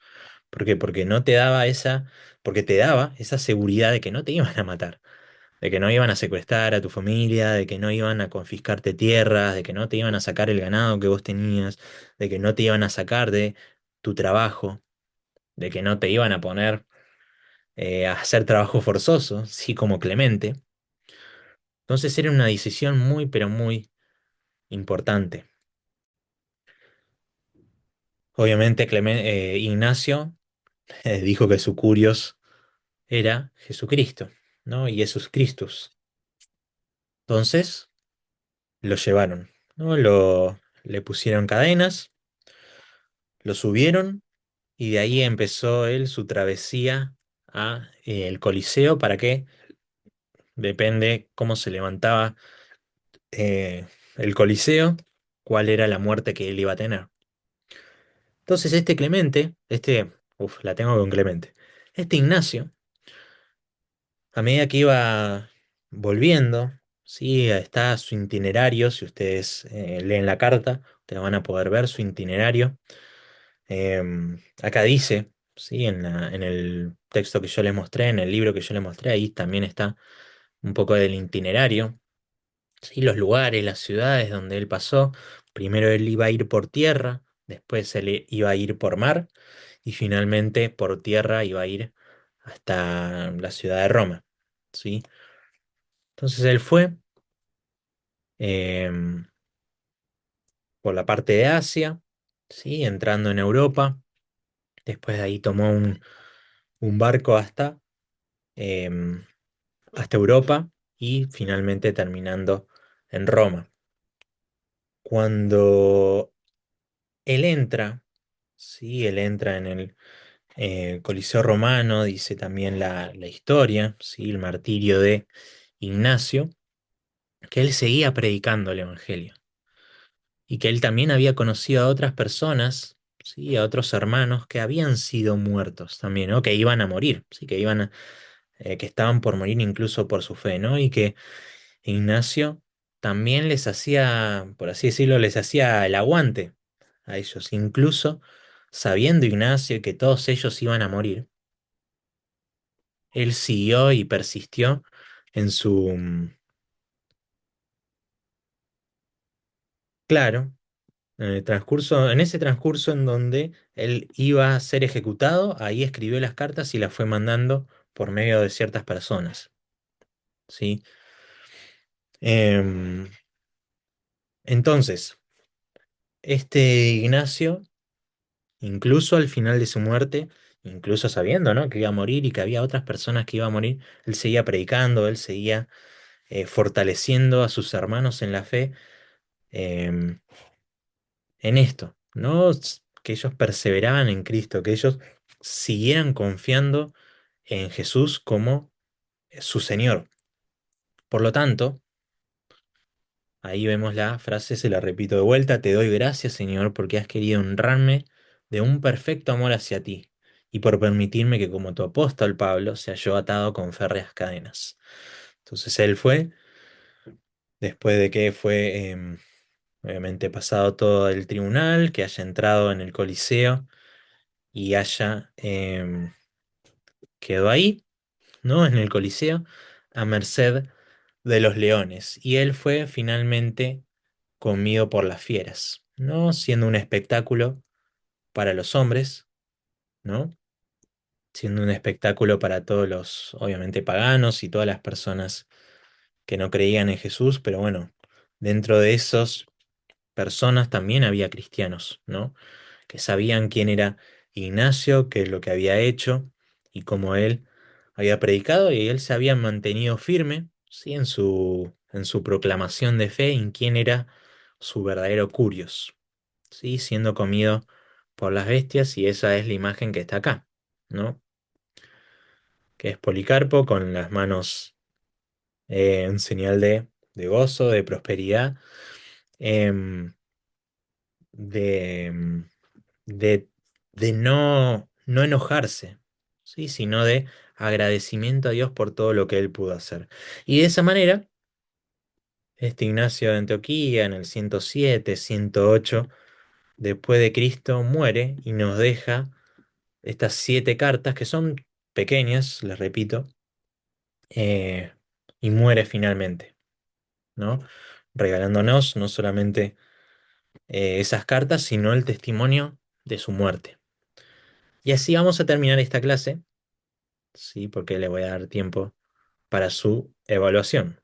[SPEAKER 1] ¿Por qué? Porque te daba esa seguridad de que no te iban a matar, de que no iban a secuestrar a tu familia, de que no iban a confiscarte tierras, de que no te iban a sacar el ganado que vos tenías, de que no te iban a sacar de tu trabajo, de que no te iban a poner a hacer trabajo forzoso, sí, como Clemente. Entonces era una decisión muy, pero muy importante. Obviamente Ignacio dijo que su curios era Jesucristo, ¿no? Y Jesús Christus. Entonces lo llevaron, ¿no? Le pusieron cadenas, lo subieron y de ahí empezó él su travesía a el Coliseo para que, depende cómo se levantaba eh, el Coliseo, cuál era la muerte que él iba a tener. Entonces este Clemente, la tengo con Clemente, este Ignacio, a medida que iba volviendo, sí, está su itinerario, si ustedes leen la carta, ustedes van a poder ver su itinerario. Acá dice, sí, en el texto que yo les mostré, en el libro que yo les mostré, ahí también está un poco del itinerario, sí, los lugares, las ciudades donde él pasó. Primero él iba a ir por tierra, después él iba a ir por mar y finalmente por tierra iba a ir hasta la ciudad de Roma, ¿sí? Entonces él fue em, por la parte de Asia, ¿sí? Entrando en Europa, después de ahí tomó un barco em, hasta Europa y finalmente terminando en Roma. Cuando él entra, sí, él entra en el Coliseo Romano, dice también la historia, sí, el martirio de Ignacio, que él seguía predicando el Evangelio y que él también había conocido a otras personas, sí, a otros hermanos que habían sido muertos también, ¿no? Que iban a morir, sí, que estaban por morir incluso por su fe, ¿no? Y que Ignacio también les hacía, por así decirlo, les hacía el aguante a ellos, incluso sabiendo Ignacio que todos ellos iban a morir, él siguió y persistió en claro, en ese transcurso en donde él iba a ser ejecutado, ahí escribió las cartas y las fue mandando por medio de ciertas personas, ¿sí? Em, entonces, este Ignacio, incluso al final de su muerte, incluso sabiendo, ¿no? que iba a morir y que había otras personas que iban a morir, él seguía predicando, él seguía fortaleciendo a sus hermanos en la fe, em, en esto, ¿no? Que ellos perseveraban en Cristo, que ellos siguieran confiando en Jesús como su Señor. Por lo tanto, ahí vemos la frase, se la repito de vuelta: te doy gracias, Señor, porque has querido honrarme de un perfecto amor hacia ti y por permitirme que como tu apóstol Pablo sea yo atado con férreas cadenas. Entonces él fue, después de que fue obviamente pasado todo el tribunal, que haya entrado en el Coliseo y haya quedó ahí, ¿no? En el Coliseo, a merced de los leones. Y él fue finalmente comido por las fieras, ¿no? Siendo un espectáculo para los hombres, ¿no? Siendo un espectáculo para todos los, obviamente, paganos y todas las personas que no creían en Jesús, pero bueno, dentro de esas personas también había cristianos, ¿no? Que sabían quién era Ignacio, qué es lo que había hecho y cómo él había predicado, y él se había mantenido firme, ¿sí? En su proclamación de fe en quién era su verdadero curios, ¿sí? Siendo comido por las bestias, y esa es la imagen que está acá, ¿no? Que es Policarpo con las manos en señal de gozo, de prosperidad, em, de, de, de no enojarse, ¿sí? Sino de agradecimiento a Dios por todo lo que él pudo hacer. Y de esa manera, este Ignacio de Antioquía en el 107, 108 después de Cristo muere y nos deja estas 7 cartas que son pequeñas, les repito, eh, y muere finalmente, ¿no? Regalándonos no solamente esas cartas, sino el testimonio de su muerte. Y así vamos a terminar esta clase, sí, porque le voy a dar tiempo para su evaluación.